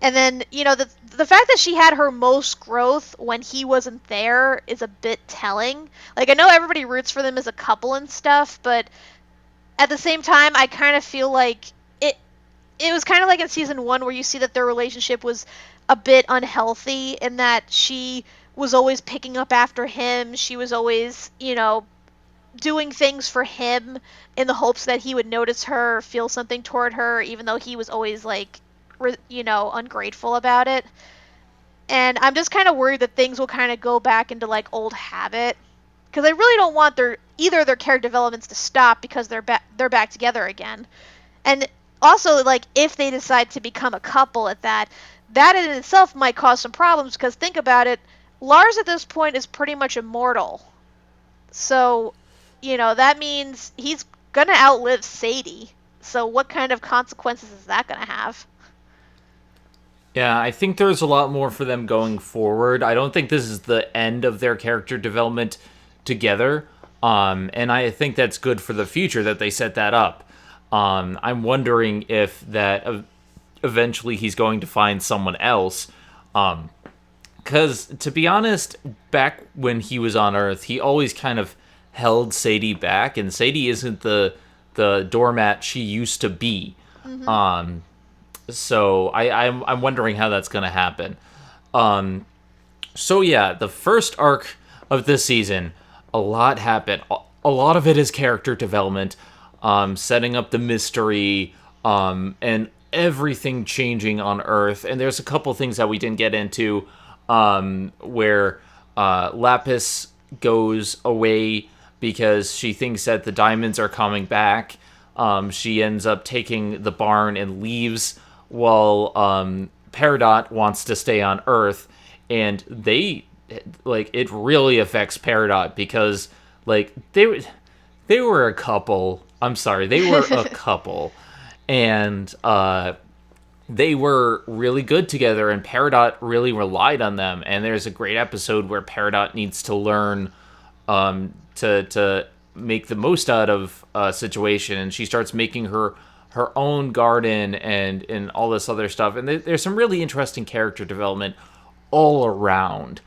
And then the fact that she had her most growth when he wasn't there is a bit telling. Like, I know everybody roots for them as a couple and stuff, but at the same time, I kind of feel like it was kind of like in season 1 where you see that their relationship was a bit unhealthy, and that she was always picking up after him. She was always, doing things for him in the hopes that he would notice her, feel something toward her, even though he was always like, ungrateful about it. And I'm just kind of worried that things will kind of go back into like old habit, because I really don't want either their character developments to stop because they're back together again. And also, like, if they decide to become a couple at that in itself might cause some problems, because think about it, Lars at this point is pretty much immortal. So, that means he's going to outlive Sadie. So what kind of consequences is that going to have? Yeah, I think there's a lot more for them going forward. I don't think this is the end of their character development together. And I think that's good for the future that they set that up. I'm wondering if that eventually he's going to find someone else. Because, to be honest, back when he was on Earth, he always kind of held Sadie back, and Sadie isn't the doormat she used to be. Mm-hmm. So I'm wondering how that's going to happen. So yeah, the first arc of this season, a lot happened. A lot of it is character development, setting up the mystery, and everything changing on Earth. And there's a couple things that we didn't get into, where Lapis goes away because she thinks that the diamonds are coming back. She ends up taking the barn and leaves, while Peridot wants to stay on Earth. And it really affects Peridot, because they were a couple. I'm sorry, they were a couple, and they were really good together, and Peridot really relied on them. And there's a great episode where Peridot needs to learn to make the most out of a situation, and she starts making her own garden and all this other stuff. And there's some really interesting character development all around.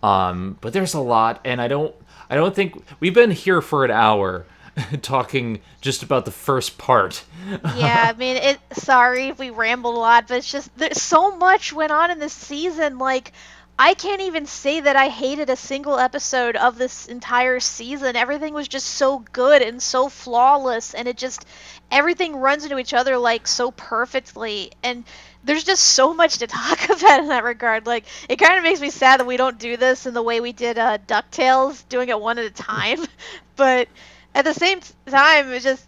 But there's a lot, and I don't think we've been here for an hour talking just about the first part. Yeah, I mean, sorry if we rambled a lot, but it's just there's so much went on in this season. Like, I can't even say that I hated a single episode of this entire season. Everything was just so good and so flawless, and everything runs into each other like so perfectly. And there's just so much to talk about in that regard. Like, it kind of makes me sad that we don't do this in the way we did DuckTales, doing it one at a time. But at the same time, it's just,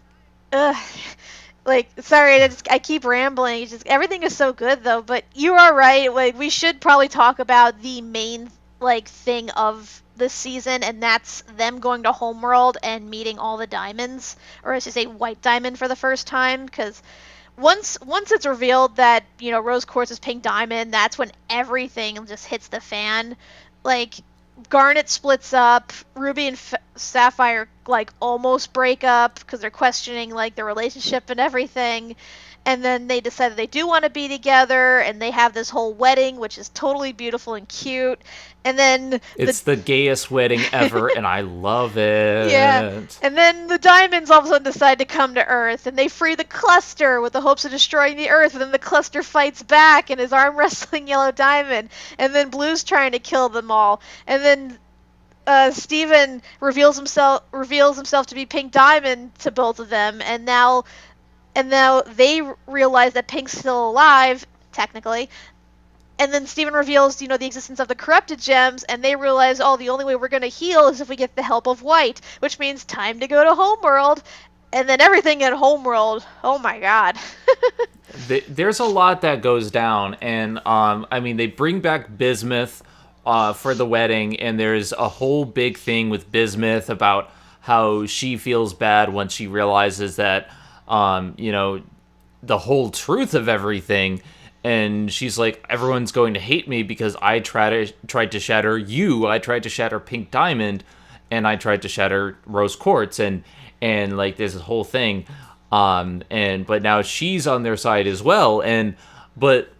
sorry, I keep rambling. It's just, everything is so good, though. But you are right. Like, we should probably talk about the main, thing of this season, and that's them going to Homeworld and meeting all the diamonds, or I should say White Diamond for the first time, because once it's revealed that, Rose Quartz is Pink Diamond, that's when everything just hits the fan. Like, Garnet splits up, Ruby and Sapphire, like almost break up because they're questioning like their relationship and everything. And then they decide that they do want to be together, and they have this whole wedding, which is totally beautiful and cute. And then it's the gayest wedding ever, and I love it. Yeah. And then the diamonds all of a sudden decide to come to Earth, and they free the cluster with the hopes of destroying the Earth. And then the cluster fights back and is arm wrestling Yellow Diamond. And then Blue's trying to kill them all. And then Steven reveals himself to be Pink Diamond to both of them. And now they realize that Pink's still alive, technically. And then Steven reveals, the existence of the corrupted gems, and they realize, the only way we're going to heal is if we get the help of White, which means time to go to Homeworld. And then everything at Homeworld, oh my god. There's a lot that goes down, and they bring back Bismuth for the wedding, and there's a whole big thing with Bismuth about how she feels bad when she realizes that the whole truth of everything, and she's like, everyone's going to hate me because I tried to shatter you, I tried to shatter Pink Diamond, and I tried to shatter Rose Quartz, and like there's this whole thing, but now she's on their side as well, but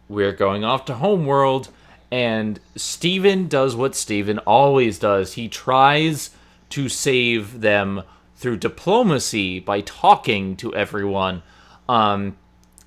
we're going off to Homeworld, and Steven does what Steven always does. He tries to save them through diplomacy by talking to everyone, and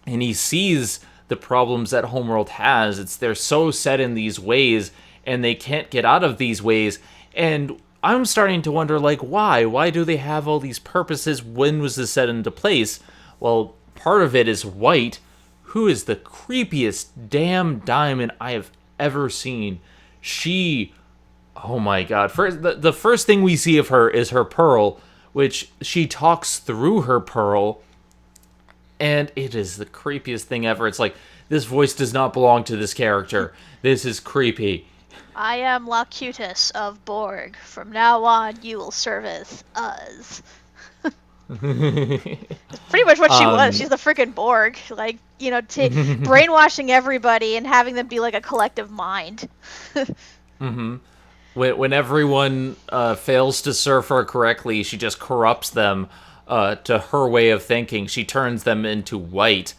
he sees the problems that Homeworld has. They're so set in these ways, and they can't get out of these ways, and I'm starting to wonder, like, why do they have all these purposes? When was this set into place? Well, part of it is White, who is the creepiest damn diamond I have ever seen. She, oh my god, the first thing we see of her is her pearl, which she talks through her pearl, and it is the creepiest thing ever. It's like, this voice does not belong to this character. This is creepy. I am Locutus of Borg. From now on, you will service us. Pretty much what she was. She's the freaking Borg. Like, brainwashing everybody and having them be like a collective mind. Mm-hmm. When everyone fails to serve her correctly, she just corrupts them to her way of thinking. She turns them into white.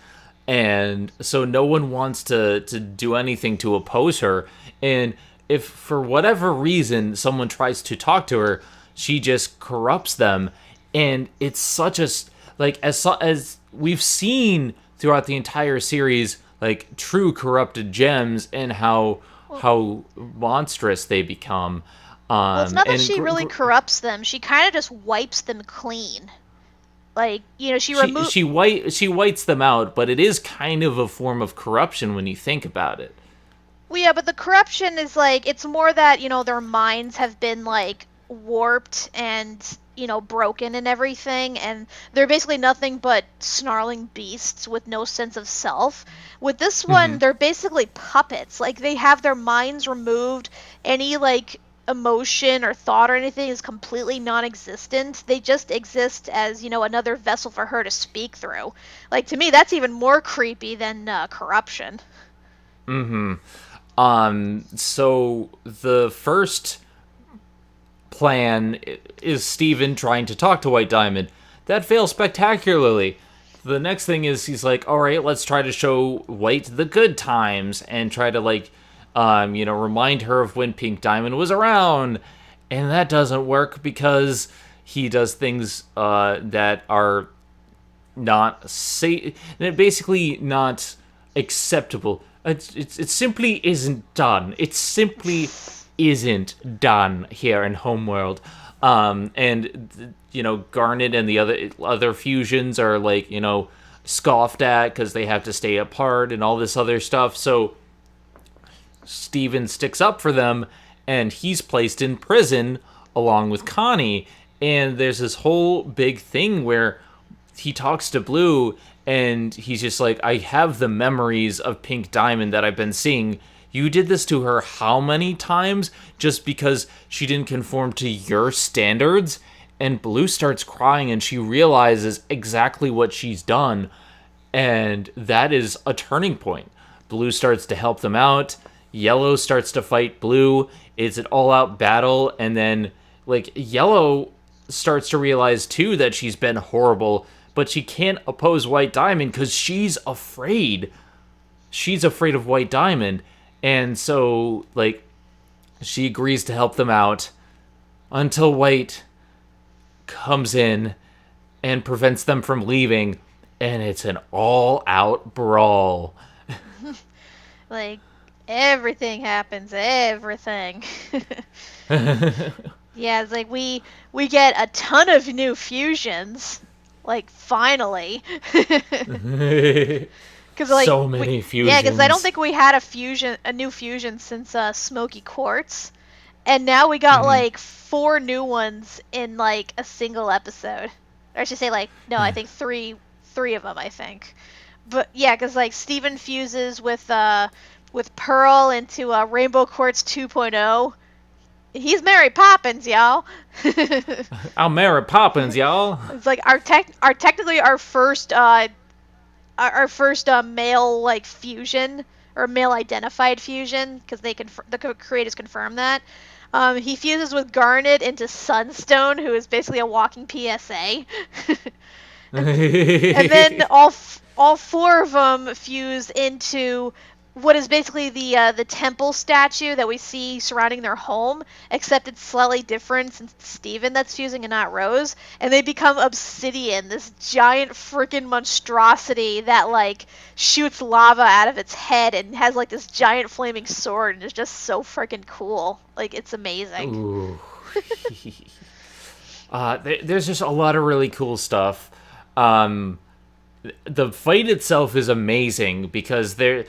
And so no one wants to do anything to oppose her. And if for whatever reason someone tries to talk to her, she just corrupts them. And it's such a, like, as we've seen throughout the entire series, like, true corrupted gems and how monstrous they become. Well, it's not that she really corrupts them. She kind of just wipes them clean. Like, she whites them out, but it is kind of a form of corruption when you think about it. Well, yeah, but the corruption is, like, it's more that, their minds have been, like, warped and, broken and everything, and they're basically nothing but snarling beasts with no sense of self. With this one, they're basically puppets. Like, they have their minds removed. Any, like, emotion or thought or anything is completely non-existent. They just exist as, another vessel for her to speak through. Like, to me, that's even more creepy than corruption. So the first plan is Steven trying to talk to White Diamond. That fails spectacularly. The next thing is he's like, all right, let's try to show White the good times and try to, like, remind her of when Pink Diamond was around. And that doesn't work because he does things that are not safe, basically not acceptable. It simply isn't done. It simply isn't done here in Homeworld. And Garnet and the other fusions are, like, scoffed at because they have to stay apart and all this other stuff. So Steven sticks up for them, and he's placed in prison along with Connie. And there's this whole big thing where he talks to Blue, and he's just like, I have the memories of Pink Diamond that I've been seeing. You did this to her how many times just because she didn't conform to your standards? And Blue starts crying, and she realizes exactly what she's done. And that is a turning point. Blue starts to help them out. Yellow starts to fight Blue. It's an all-out battle. And then, like, Yellow starts to realize too that she's been horrible, but she can't oppose White Diamond because she's afraid. She's afraid of White Diamond, and so like she agrees to help them out until White comes in and prevents them from leaving, and it's an all-out brawl. Like, everything happens, everything. Yeah, it's like we get a ton of new fusions, like, finally. Cause, like, so many fusions. Yeah, because I don't think we had a new fusion since Smoky Quartz. And now we got, like, 4 new ones in, like, a single episode. Or I should say, like, no, I think three of them, I think. But, yeah, because, like, Steven fuses with Pearl into Rainbow Quartz 2.0. He's Mary Poppins, y'all. I'm Mary Poppins, y'all. It's, like, technically our first male, like, fusion, or male identified fusion, because the creators confirm that. He fuses with Garnet into Sunstone, who is basically a walking PSA. and then all 4 of them fuse into what is basically the temple statue that we see surrounding their home, except it's slightly different since it's Steven that's fusing and not Rose. And they become Obsidian, this giant freaking monstrosity that, like, shoots lava out of its head and has, like, this giant flaming sword, and it's just so freaking cool. Like, it's amazing. Ooh. There's just a lot of really cool stuff. The fight itself is amazing because they're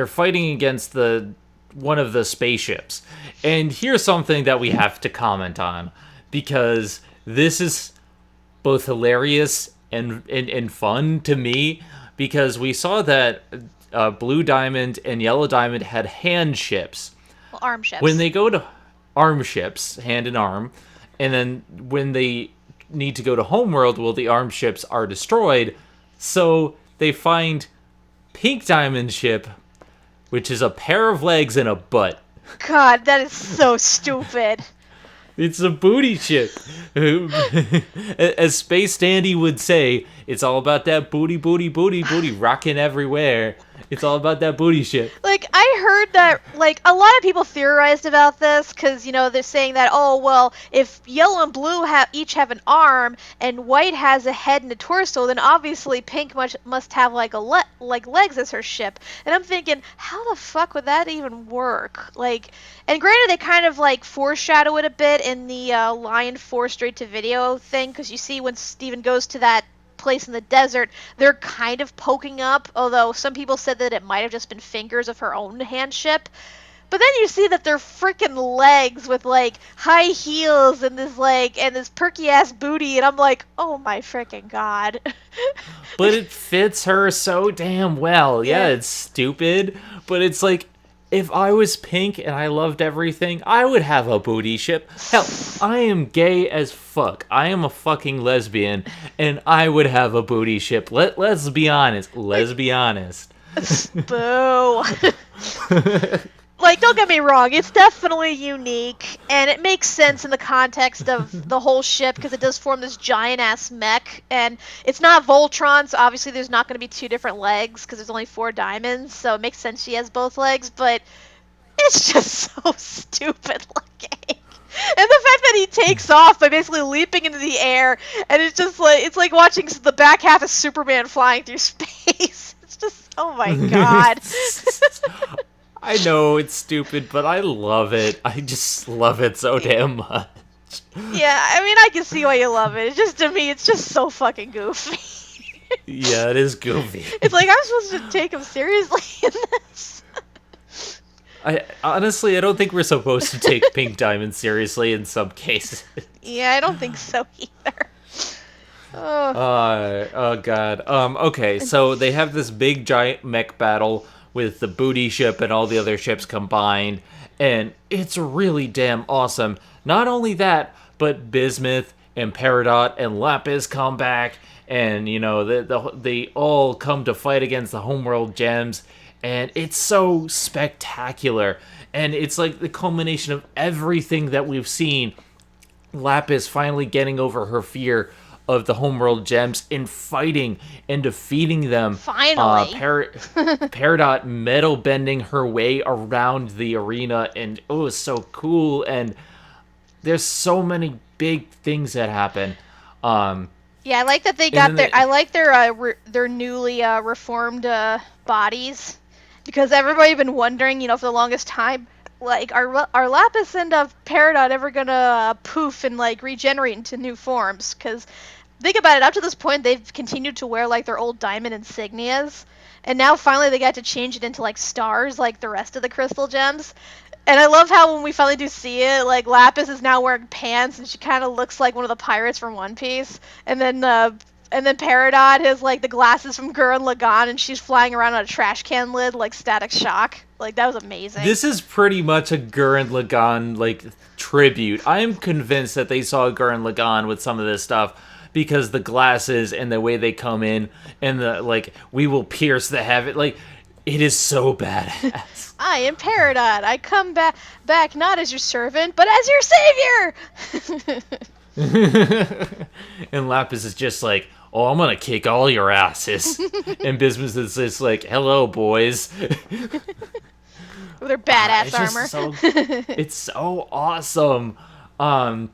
fighting against one of the spaceships. And here's something that we have to comment on, because this is both hilarious and fun to me, because we saw that Blue Diamond and Yellow Diamond had hand ships. Well, arm ships. When they go to arm ships, hand and arm, and then when they need to go to Homeworld, well, the arm ships are destroyed, so they find Pink Diamond ship, which is a pair of legs and a butt. God, that is so stupid. It's a booty ship. As Space Dandy would say, it's all about that booty, booty, booty, booty, rocking everywhere. It's all about that booty ship. Like, I heard that, like, a lot of people theorized about this, because, you know, they're saying that, oh, well, if Yellow and Blue each have an arm, and White has a head and a torso, then obviously Pink must have, like, legs as her ship. And I'm thinking, how the fuck would that even work? Like, and granted, they kind of, like, foreshadow it a bit in the Lion 4 straight-to-video thing, because you see when Steven goes to that place in the desert, they're kind of poking up, although some people said that it might have just been fingers of her own hand ship. But then you see that they're freaking legs with, like, high heels and this perky ass booty, and I'm like, oh my freaking god. But it fits her so damn well. Yeah, it's stupid, but it's like, if I was Pink and I loved everything, I would have a booty ship. Hell, I am gay as fuck. I am a fucking lesbian, and I would have a booty ship. Let's be honest. Let's be honest. Boo. Like, don't get me wrong, it's definitely unique, and it makes sense in the context of the whole ship, because it does form this giant-ass mech, and it's not Voltron, so obviously there's not going to be 2 different legs, because there's only 4 diamonds, so it makes sense she has both legs, but it's just so stupid looking. And the fact that he takes off by basically leaping into the air, and it's just like, it's like watching the back half of Superman flying through space. It's just, oh my god. I know it's stupid, but I love it. I just love it so damn much. Yeah, I mean, I can see why you love it. It's just, to me, it's just so fucking goofy. Yeah, it is goofy. It's like, I'm supposed to take him seriously in this. Honestly, I don't think we're supposed to take Pink Diamond seriously in some cases. Yeah, I don't think so either. Oh god. Okay, so they have this big giant mech battle with the booty ship and all the other ships combined, and it's really damn awesome. Not only that, but Bismuth and Peridot and Lapis come back, and, you know, they all come to fight against the Homeworld gems, and it's so spectacular. And it's like the culmination of everything that we've seen Lapis finally getting over her fear of the homeworld gems and fighting and defeating them. Finally. Peridot metal bending her way around the arena, and it was so cool. And there's so many big things that happen. Yeah, I like that they got their. I like their newly reformed bodies, because everybody been wondering, for the longest time, like, are Lapis and Peridot ever gonna poof and like regenerate into new forms? Because think about it, up to this point they've continued to wear like their old diamond insignias, and now finally they got to change it into like stars like the rest of the crystal gems. And I love how when we finally do see it, like, Lapis is now wearing pants and she kind of looks like one of the pirates from One Piece. And then Peridot has like the glasses from Gurren Lagann and she's flying around on a trash can lid like Static Shock. Like, that was amazing. This is pretty much a Gurren Lagann like tribute. I am convinced that they saw Gurren Lagann with some of this stuff, because the glasses and the way they come in and the like, we will pierce the heaven, like, it is so badass. I am Peridot. I come back not as your servant, but as your savior. And Lapis is just like, oh, I'm gonna kick all your asses. And Bismuth is just like, hello, boys. With their badass armor. It's so awesome. And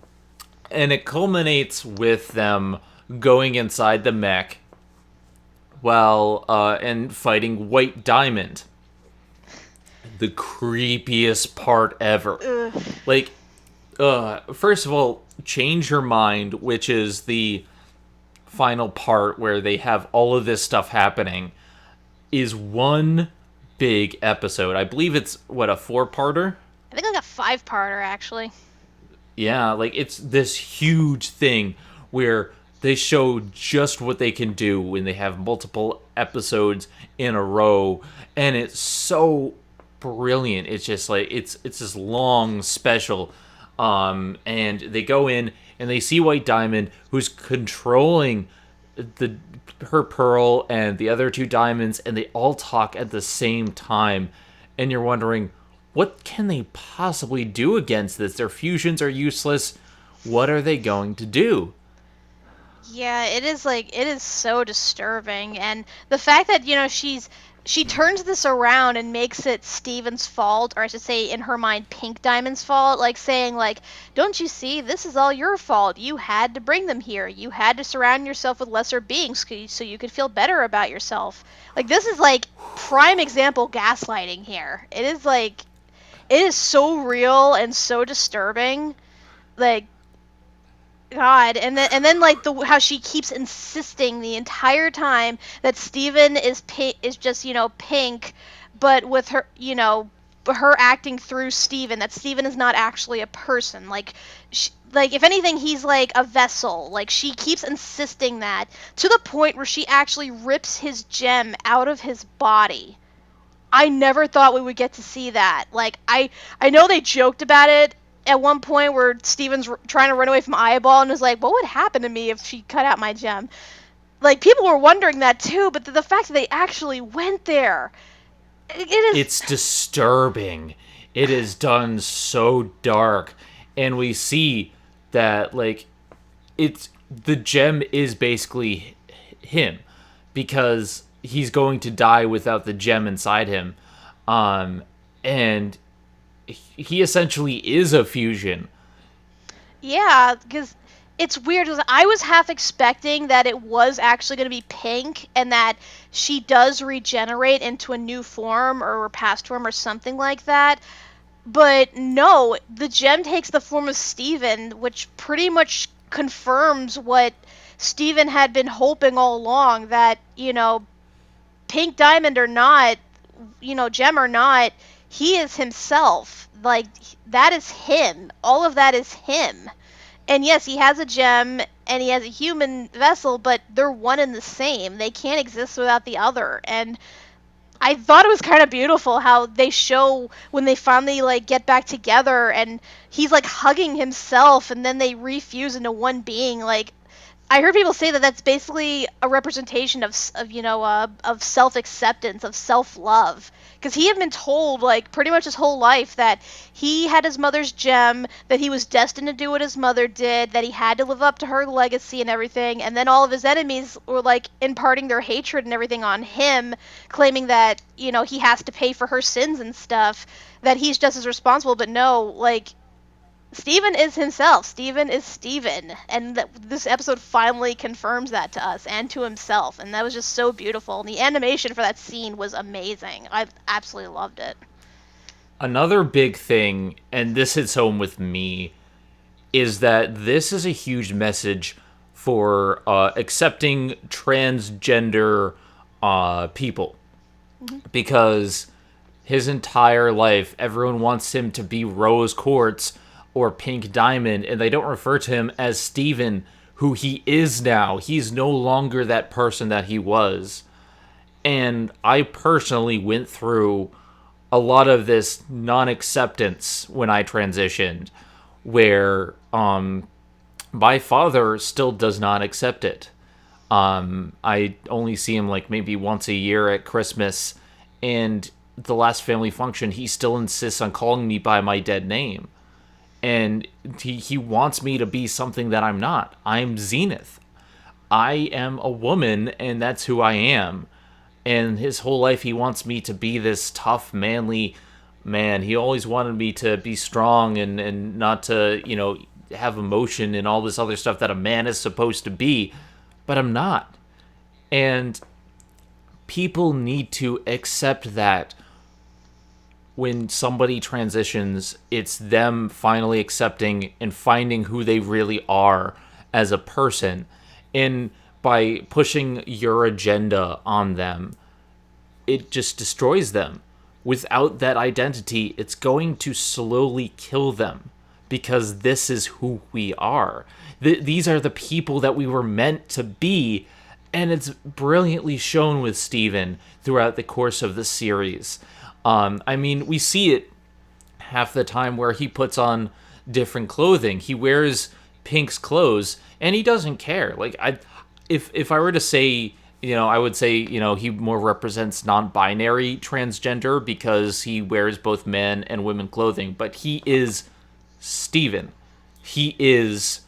it culminates with them going inside the mech and fighting White Diamond. The creepiest part ever. Ugh. Like, first of all, Change Your Mind, which is the final part where they have all of this stuff happening, is one big episode. I believe it's, a 4-parter? I think like a 5-parter, actually. Yeah, like, it's this huge thing where they show just what they can do when they have multiple episodes in a row, and it's so brilliant. It's just like, it's this long special, and they go in and they see White Diamond, who's controlling her pearl and the other 2 diamonds, and they all talk at the same time, and you're wondering, what can they possibly do against this? Their fusions are useless. What are they going to do? Yeah, it is so disturbing, and the fact that, she turns this around and makes it Steven's fault, or I should say, in her mind, Pink Diamond's fault, like saying, like, don't you see, this is all your fault. You had to bring them here. You had to surround yourself with lesser beings so you could feel better about yourself. Like, this is, like, prime example gaslighting here. It is so real and so disturbing. Like, God, and then like how she keeps insisting the entire time that Steven is just pink, but with her her acting through Steven, that Steven is not actually a person. Like if anything, he's like a vessel. Like, she keeps insisting that to the point where she actually rips his gem out of his body. I never thought we would get to see that. Like, I know they joked about it at one point where Steven's trying to run away from Eyeball and was like, what would happen to me if she cut out my gem? Like, people were wondering that too, but the fact that they actually went there, it's disturbing. It is done so dark, and we see that, like, the gem is basically him, because he's going to die without the gem inside him, and he essentially is a fusion. Yeah, because it's weird. I was half expecting that it was actually going to be pink and that she does regenerate into a new form or a past form or something like that. But no, the gem takes the form of Steven, which pretty much confirms what Steven had been hoping all along, that, Pink Diamond or not, gem or not, he is himself. Like, that is him. All of that is him. And yes, he has a gem and he has a human vessel, but they're one and the same. They can't exist without the other. And I thought it was kind of beautiful how they show when they finally, like, get back together and he's, like, hugging himself and then they refuse into one being. Like, I heard people say that that's basically a representation of self-acceptance, of self-love, because he had been told like pretty much his whole life that he had his mother's gem, that he was destined to do what his mother did, that he had to live up to her legacy and everything, and then all of his enemies were like imparting their hatred and everything on him, claiming that he has to pay for her sins and stuff, that he's just as responsible. But no, like, Steven is himself. Steven is Steven. And this episode finally confirms that to us and to himself. And that was just so beautiful. And the animation for that scene was amazing. I absolutely loved it. Another big thing, and this hits home with me, is that this is a huge message for accepting transgender people. Mm-hmm. Because his entire life, everyone wants him to be Rose Quartz or Pink Diamond, and they don't refer to him as Steven, who he is now. He's no longer that person that he was. And I personally went through a lot of this non-acceptance when I transitioned, where my father still does not accept it. I only see him like maybe once a year at Christmas, and the last family function, he still insists on calling me by my dead name. And he wants me to be something that I'm not. I'm Zenith. I am a woman, and that's who I am. And his whole life, he wants me to be this tough, manly man. He always wanted me to be strong and not to, have emotion and all this other stuff that a man is supposed to be. But I'm not. And people need to accept that. When somebody transitions, it's them finally accepting and finding who they really are as a person. And by pushing your agenda on them, it just destroys them. Without that identity, it's going to slowly kill them. Because this is who we are. These are the people that we were meant to be. And it's brilliantly shown with Steven throughout the course of the series. We see it half the time where he puts on different clothing. He wears Pink's clothes, and he doesn't care. Like, if I were to say, I would say, he more represents non-binary transgender because he wears both men and women clothing. But he is Steven. He is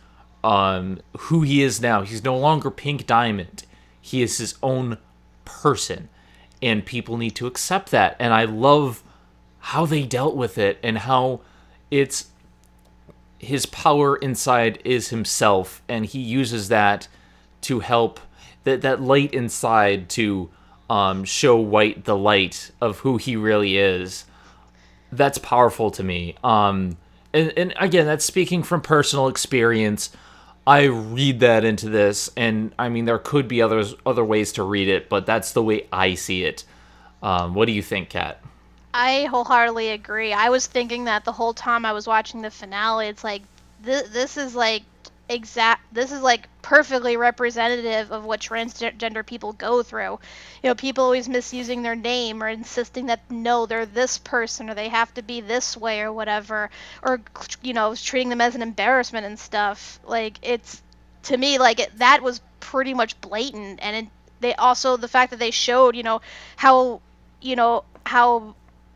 who he is now. He's no longer Pink Diamond. He is his own person. And people need to accept that. And I love how they dealt with it and how it's his power inside is himself. And he uses that to help that light inside to show White the light of who he really is. That's powerful to me. And again, that's speaking from personal experience. I read that into this, and there could be other ways to read it, but that's the way I see it. What do you think, Kat? I wholeheartedly agree. I was thinking that the whole time I was watching the finale. It's like this is like perfectly representative of what transgender people go through. People always misusing their name or insisting that no, they're this person or they have to be this way or whatever, or treating them as an embarrassment and stuff. Like, it's, to me, like, that was pretty much blatant. And they also, the fact that they showed how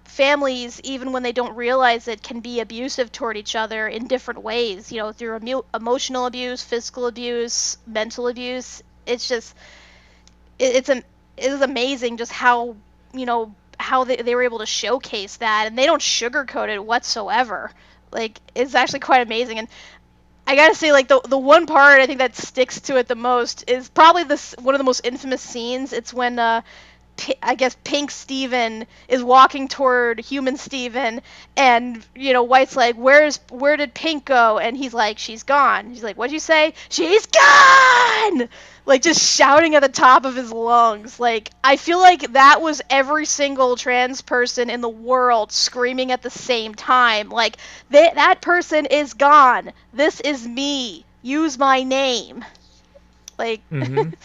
families, even when they don't realize it, can be abusive toward each other in different ways, through emotional abuse, physical abuse, mental abuse. It's just, it is amazing just how, how they were able to showcase that, and they don't sugarcoat it whatsoever. Like, it's actually quite amazing. And I gotta say, like, the one part I think that sticks to it the most is probably one of the most infamous scenes. It's when I guess Pink Steven is walking toward human Steven, and White's like, where did Pink go? And he's like, she's gone. He's like, what'd you say? She's gone! Like, just shouting at the top of his lungs. Like, I feel like that was every single trans person in the world screaming at the same time. Like, that person is gone. This is me. Use my name. Like, mm-hmm.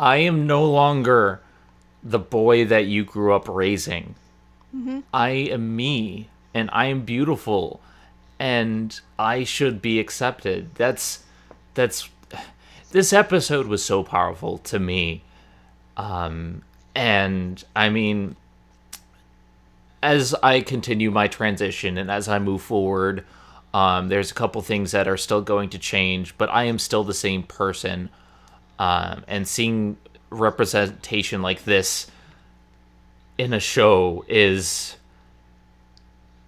I am no longer the boy that you grew up raising. Mm-hmm. I am me, and I am beautiful, and I should be accepted. That's this episode was so powerful to me. And I mean, as I continue my transition and as I move forward, there's a couple things that are still going to change, but I am still the same person. And seeing representation like this in a show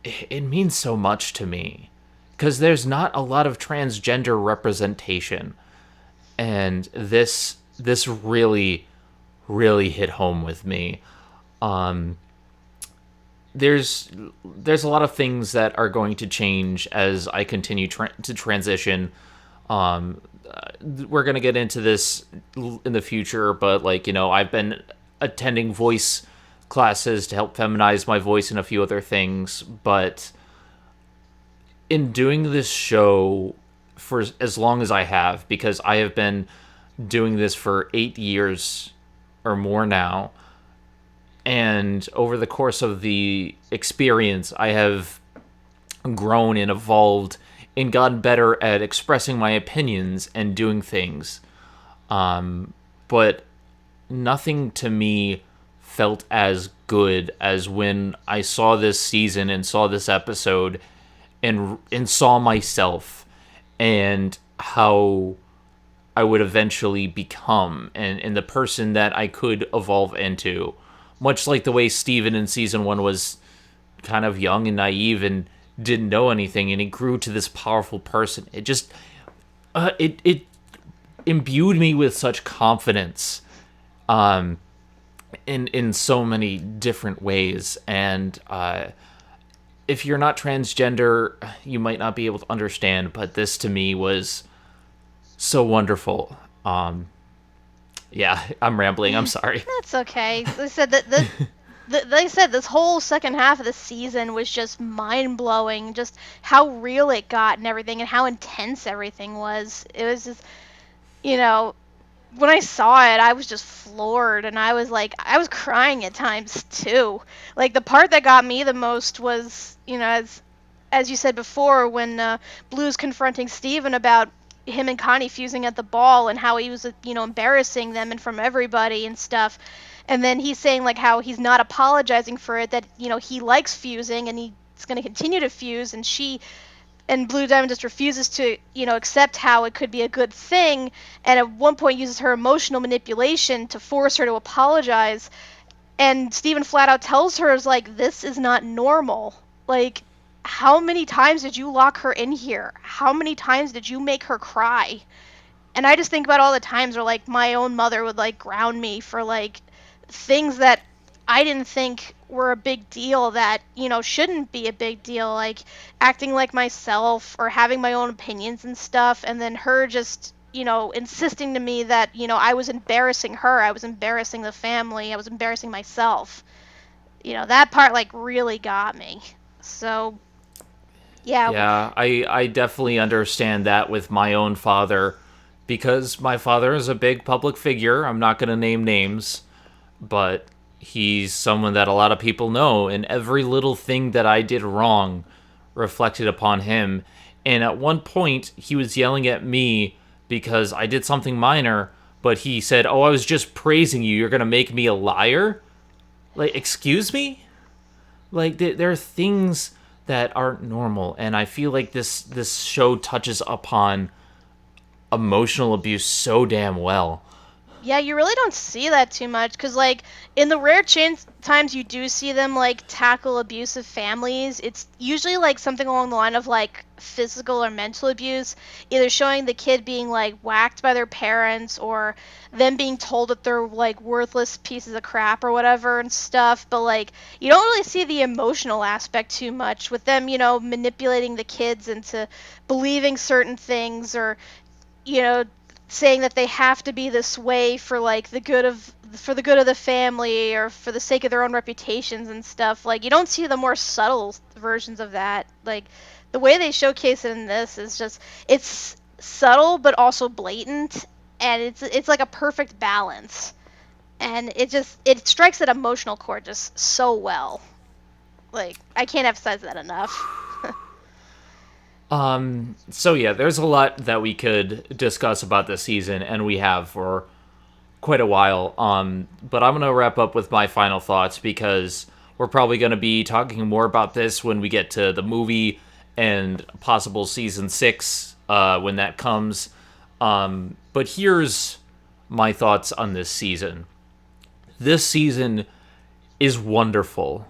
it means so much to me, because there's not a lot of transgender representation, and this really hit home with me. There's a lot of things that are going to change as I continue to transition. We're gonna get into this in the future, but I've been attending voice classes to help feminize my voice and a few other things, but in doing this show for as long as I have, because I have been doing this for 8 years or more now, and over the course of the experience, I have grown and evolved and gotten better at expressing my opinions and doing things. But nothing to me felt as good as when I saw this season and saw this episode and saw myself and how I would eventually become and the person that I could evolve into. Much like the way Steven in season 1 was kind of young and naive and didn't know anything, and he grew to this powerful person. It just it imbued me with such confidence in so many different ways. And if you're not transgender, you might not be able to understand, but this to me was so wonderful. Yeah, I'm rambling. I'm sorry. That's okay. They said that they said this whole second half of the season was just mind-blowing, just how real it got and everything, and how intense everything was. It was just, when I saw it, I was just floored, and I was crying at times too. Like, the part that got me the most was, as you said before, when Blue's confronting Steven about him and Connie fusing at the ball and how he was, embarrassing them and from everybody and stuff. And then he's saying, how he's not apologizing for it, that, he likes fusing and he's going to continue to fuse, and Blue Diamond just refuses to, accept how it could be a good thing, and at one point uses her emotional manipulation to force her to apologize. And Steven flat out tells her, this is not normal. How many times did you lock her in here? How many times did you make her cry? And I just think about all the times where, my own mother would, ground me for, things that I didn't think were a big deal that, shouldn't be a big deal, like acting like myself or having my own opinions and stuff, and then her just, insisting to me that, I was embarrassing her, I was embarrassing the family, I was embarrassing myself. That part, really got me. So, yeah. Yeah, I definitely understand that with my own father, because my father is a big public figure. I'm not going to name names, but he's someone that a lot of people know, and every little thing that I did wrong reflected upon him. And at one point, he was yelling at me because I did something minor, but he said, "Oh, I was just praising you. You're going to make me a liar?" Excuse me? There are things that aren't normal, and I feel like this show touches upon emotional abuse so damn well. Yeah, you really don't see that too much, because, in the rare times you do see them, tackle abusive families, it's usually, something along the line of, physical or mental abuse, either showing the kid being, whacked by their parents, or them being told that they're, worthless pieces of crap or whatever and stuff, but, you don't really see the emotional aspect too much, with them, manipulating the kids into believing certain things, or, saying that they have to be this way for the good of the family or for the sake of their own reputations and stuff. You don't see the more subtle versions of that. The way they showcase it in this is just, it's subtle but also blatant, and it's a perfect balance, and it strikes that emotional chord just so well. I can't emphasize that enough. So yeah, there's a lot that we could discuss about this season, and we have for quite a while. But I'm gonna wrap up with my final thoughts because we're probably gonna be talking more about this when we get to the movie and possible season 6 when that comes. But here's my thoughts on this season. This season is wonderful.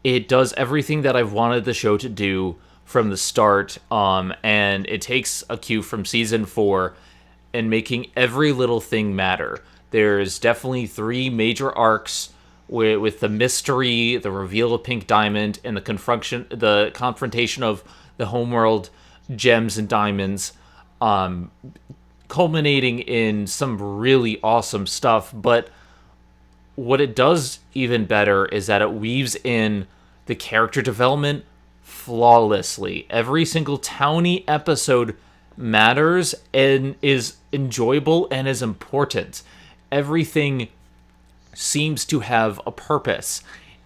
It does everything that I've wanted the show to do from the start, and it takes a cue from season 4 and making every little thing matter. There's definitely 3 major arcs with the mystery, the reveal of Pink Diamond, and the confrontation of the homeworld gems and diamonds, culminating in some really awesome stuff. But what it does even better is that it weaves in the character development flawlessly. Every single townie episode matters and is enjoyable and is important. Everything seems to have a purpose.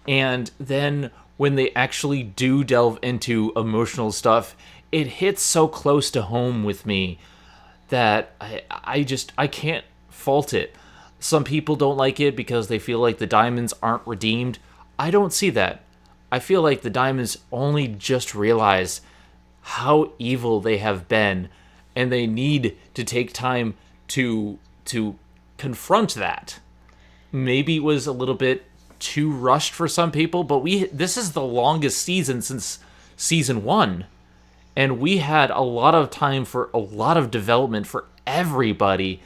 And then when they actually do delve into emotional stuff, it hits so close to home with me that I can't fault it. Some people don't like it because they feel like the diamonds aren't redeemed. I don't see that. I feel like the diamonds only just realize how evil they have been, and they need to take time to confront that. Maybe it was a little bit too rushed for some people, but this is the longest season since season 1. And we had a lot of time for a lot of development for everybody.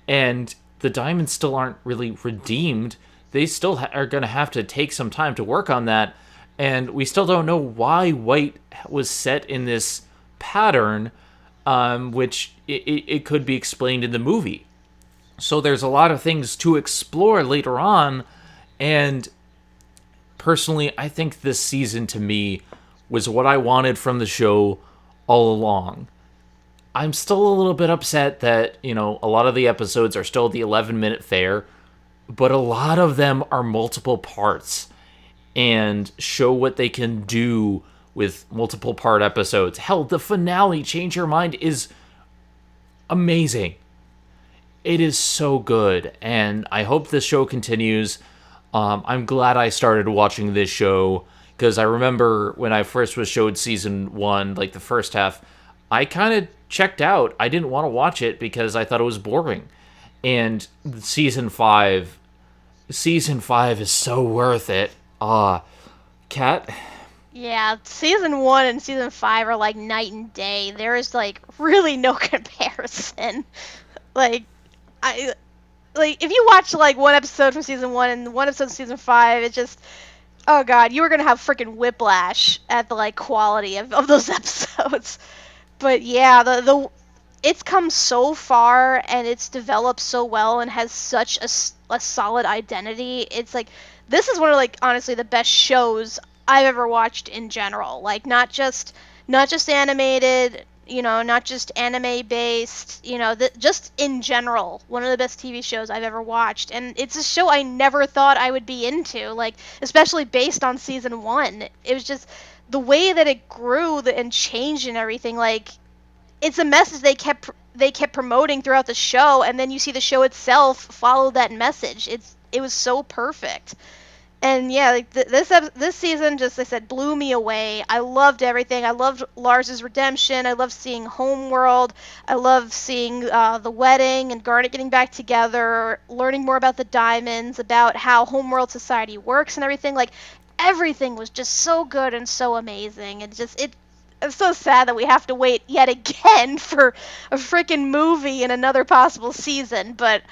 And the diamonds still aren't really redeemed. They still are going to have to take some time to work on that. And we still don't know why White was set in this pattern, which it could be explained in the movie. So there's a lot of things to explore later on. And personally, I think this season to me was what I wanted from the show all along. I'm still a little bit upset that, a lot of the episodes are still the 11-minute fare, but a lot of them are multiple parts and show what they can do with multiple part episodes. Hell, the finale, Change Your Mind, is amazing. It is so good, and I hope this show continues. I'm glad I started watching this show, because I remember when I first was showed season 1, like the first half, I kind of checked out. I didn't want to watch it because I thought it was boring. And season 5 is so worth it. Kat? Yeah, season 1 and season 5 are like night and day. There is like really no comparison. If you watch like one episode from season 1 and one episode of season 5, it just, oh god, you were gonna have freaking whiplash at the like quality of those episodes. But yeah, it's come so far and it's developed so well and has such a solid identity. It's like, this is one of like honestly the best shows I've ever watched in general. Like not just animated, not just anime based, just in general, one of the best TV shows I've ever watched. And it's a show I never thought I would be into, like especially based on season 1. It was just the way that it grew and changed and everything. Like, it's a message they kept promoting throughout the show, and then you see the show itself follow that message. It was so perfect. And yeah, like this season, just like I said, blew me away. I loved everything. I loved Lars's redemption. I loved seeing Homeworld. I loved seeing the wedding and Garnet getting back together, learning more about the diamonds, about how Homeworld society works and everything. Like, everything was just so good and so amazing. It's so sad that we have to wait yet again for a freaking movie and another possible season. But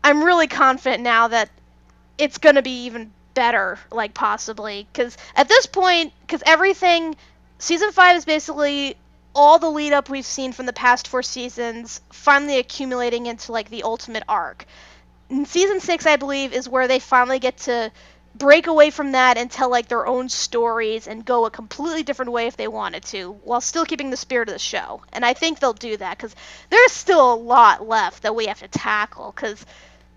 I'm really confident now that it's gonna be even better, like possibly, because at this point, season 5 is basically all the lead up we've seen from the past 4 seasons finally accumulating into like the ultimate arc. And season 6, I believe, is where they finally get to break away from that and tell like their own stories and go a completely different way if they wanted to, while still keeping the spirit of the show. And I think they'll do that, because there's still a lot left that we have to tackle, because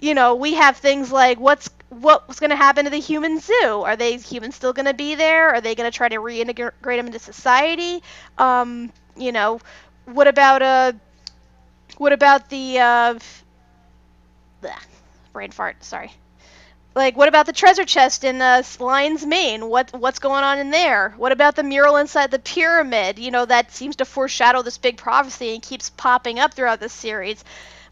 we have things like what's what's going to happen to the human zoo? Are they humans still going to be there? Are they going to try to reintegrate them into society? You know, what about the brain fart? Sorry. Like, what about the treasure chest in Lion's Mane? What's going on in there? What about the mural inside the pyramid? You know, that seems to foreshadow this big prophecy and keeps popping up throughout this series.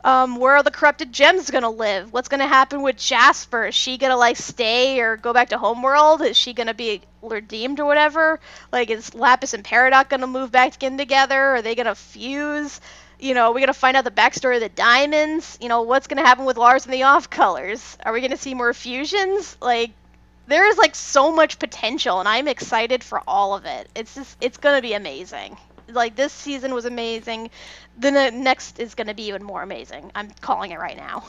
Where are the corrupted gems gonna live? What's gonna happen with Jasper? Is she gonna, like, stay or go back to Homeworld? Is she gonna be redeemed or whatever? Like, is Lapis and Peridot gonna move back in together? Are they gonna fuse? You know, are we gonna find out the backstory of the diamonds? You know, what's gonna happen with Lars and the off-colors? Are we gonna see more fusions? Like, there is, like, so much potential, and I'm excited for all of it. It's gonna be amazing. Like, this season was amazing. The next is gonna be even more amazing. I'm calling it right now.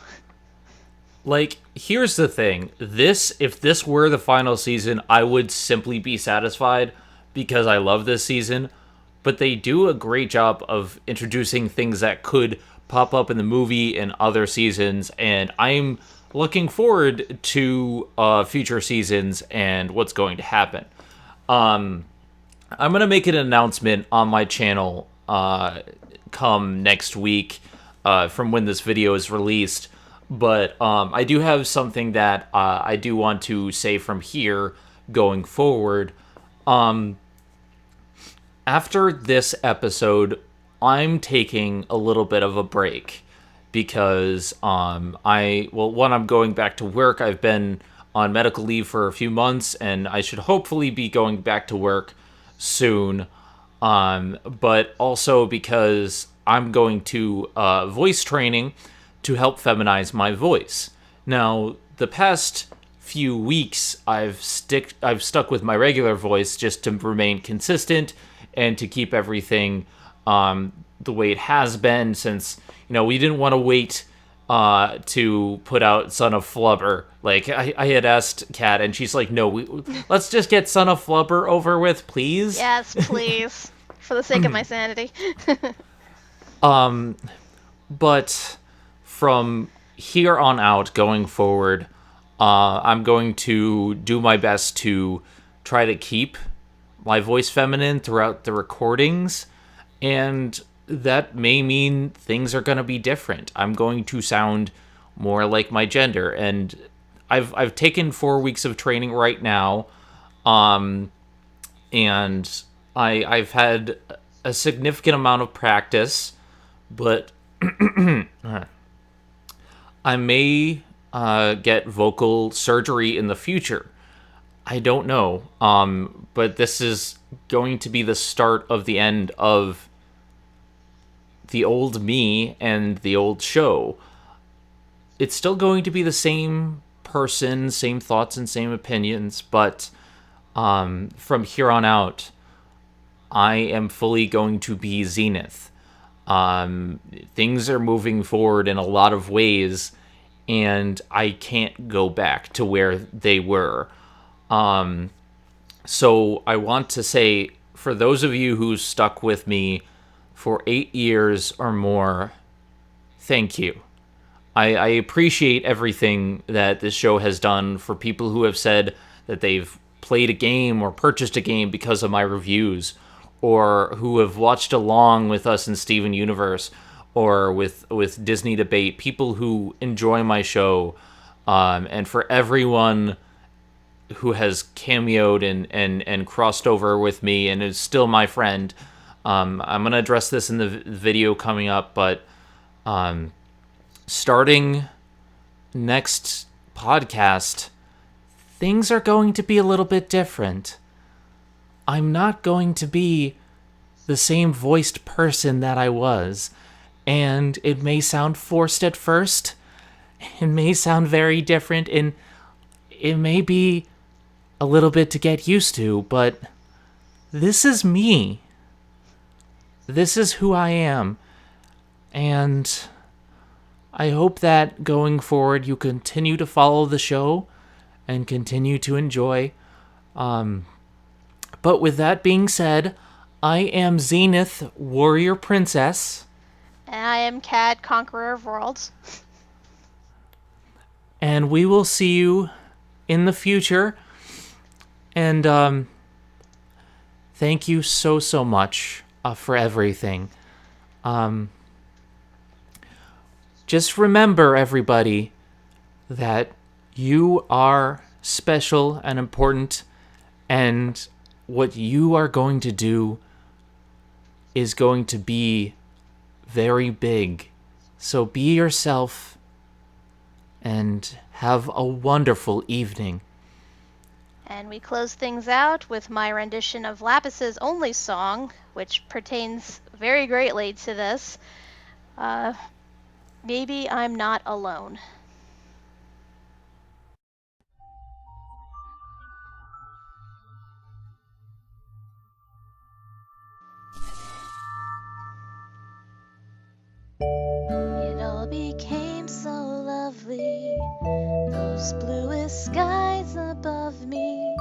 Like, here's the thing. If this were the final season, I would simply be satisfied because I love this season. But they do a great job of introducing things that could pop up in the movie and other seasons, and I'm looking forward to future seasons and what's going to happen. I'm going to make an announcement on my channel come next week from when this video is released, but I do have something that I do want to say from here going forward. After this episode, I'm taking a little bit of a break because I'm going back to work. I've been on medical leave for a few months, and I should hopefully be going back to work soon. But also because I'm going to voice training to help feminize my voice. Now, the past few weeks, I've stuck with my regular voice just to remain consistent and to keep everything the way it has been, since, you know, we didn't want to wait to put out Son of Flubber. Like, I had asked Kat, and she's like, no, let's just get Son of Flubber over with, please. Yes, please. For the sake of my sanity. But from here on out, going forward, I'm going to do my best to try to keep my voice feminine throughout the recordings, and that may mean things are going to be different. I'm going to sound more like my gender, and I've taken 4 weeks of training right now, and I've had a significant amount of practice, but I may get vocal surgery in the future. I don't know, but this is going to be the start of the end of the old me and the old show. It's still going to be the same person, same thoughts and same opinions, but from here on out, I am fully going to be Zenith. Things are moving forward in a lot of ways, and I can't go back to where they were. So I want to say, for those of you who stuck with me for 8 years or more, thank you. I appreciate everything that this show has done for people who have said that they've played a game or purchased a game because of my reviews, or who have watched along with us in Steven Universe, or with Disney Debate, people who enjoy my show, and for everyone who has cameoed and crossed over with me and is still my friend. I'm going to address this in the video coming up, but starting next podcast, things are going to be a little bit different. I'm not going to be the same voiced person that I was, and it may sound forced at first. It may sound very different, and it may be a little bit to get used to, but this is me. This is who I am. And I hope that going forward you continue to follow the show and continue to enjoy. But with that being said, I am Zenith, Warrior Princess. And I am Kat, Conqueror of Worlds. And we will see you in the future. And thank you so much for everything. Just remember, everybody, that you are special and important, and what you are going to do is going to be very big. So be yourself and have a wonderful evening. And we close things out with my rendition of Lapis's only song, which pertains very greatly to this. Maybe I'm Not Alone. It all became so lovely, those bluest skies above me,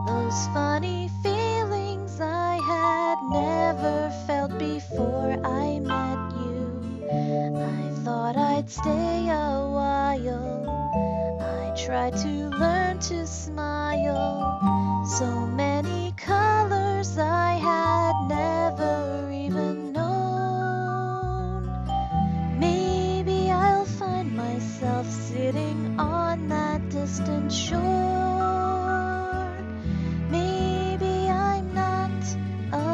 those funny feelings I had never felt before I met you. I thought I'd stay a while, I tried to learn to smile, so many colors I had never even known. Maybe I'll find myself sitting on that distant shore. Maybe I'm not alone.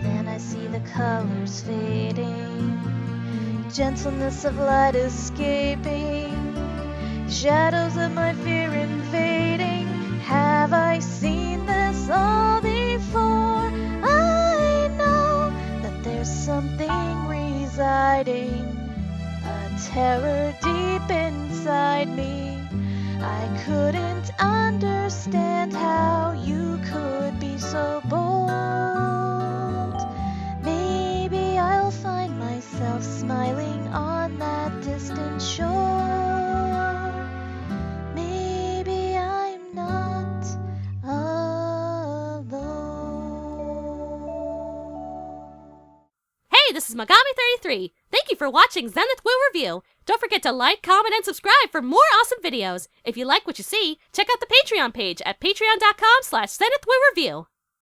Then I see the colors fading, gentleness of light escaping, shadows of my fear invading. Have I seen this all before? I know that there's something residing, a terror deep inside me. I couldn't understand how you could be so bold. Maybe I'll find myself smiling on that distant shore. Maybe I'm not alone. Hey, this is Megami33. Thank you for watching Zenith Will Review. Don't forget to like, comment, and subscribe for more awesome videos. If you like what you see, check out the Patreon page at patreon.com/ZenithWillReview.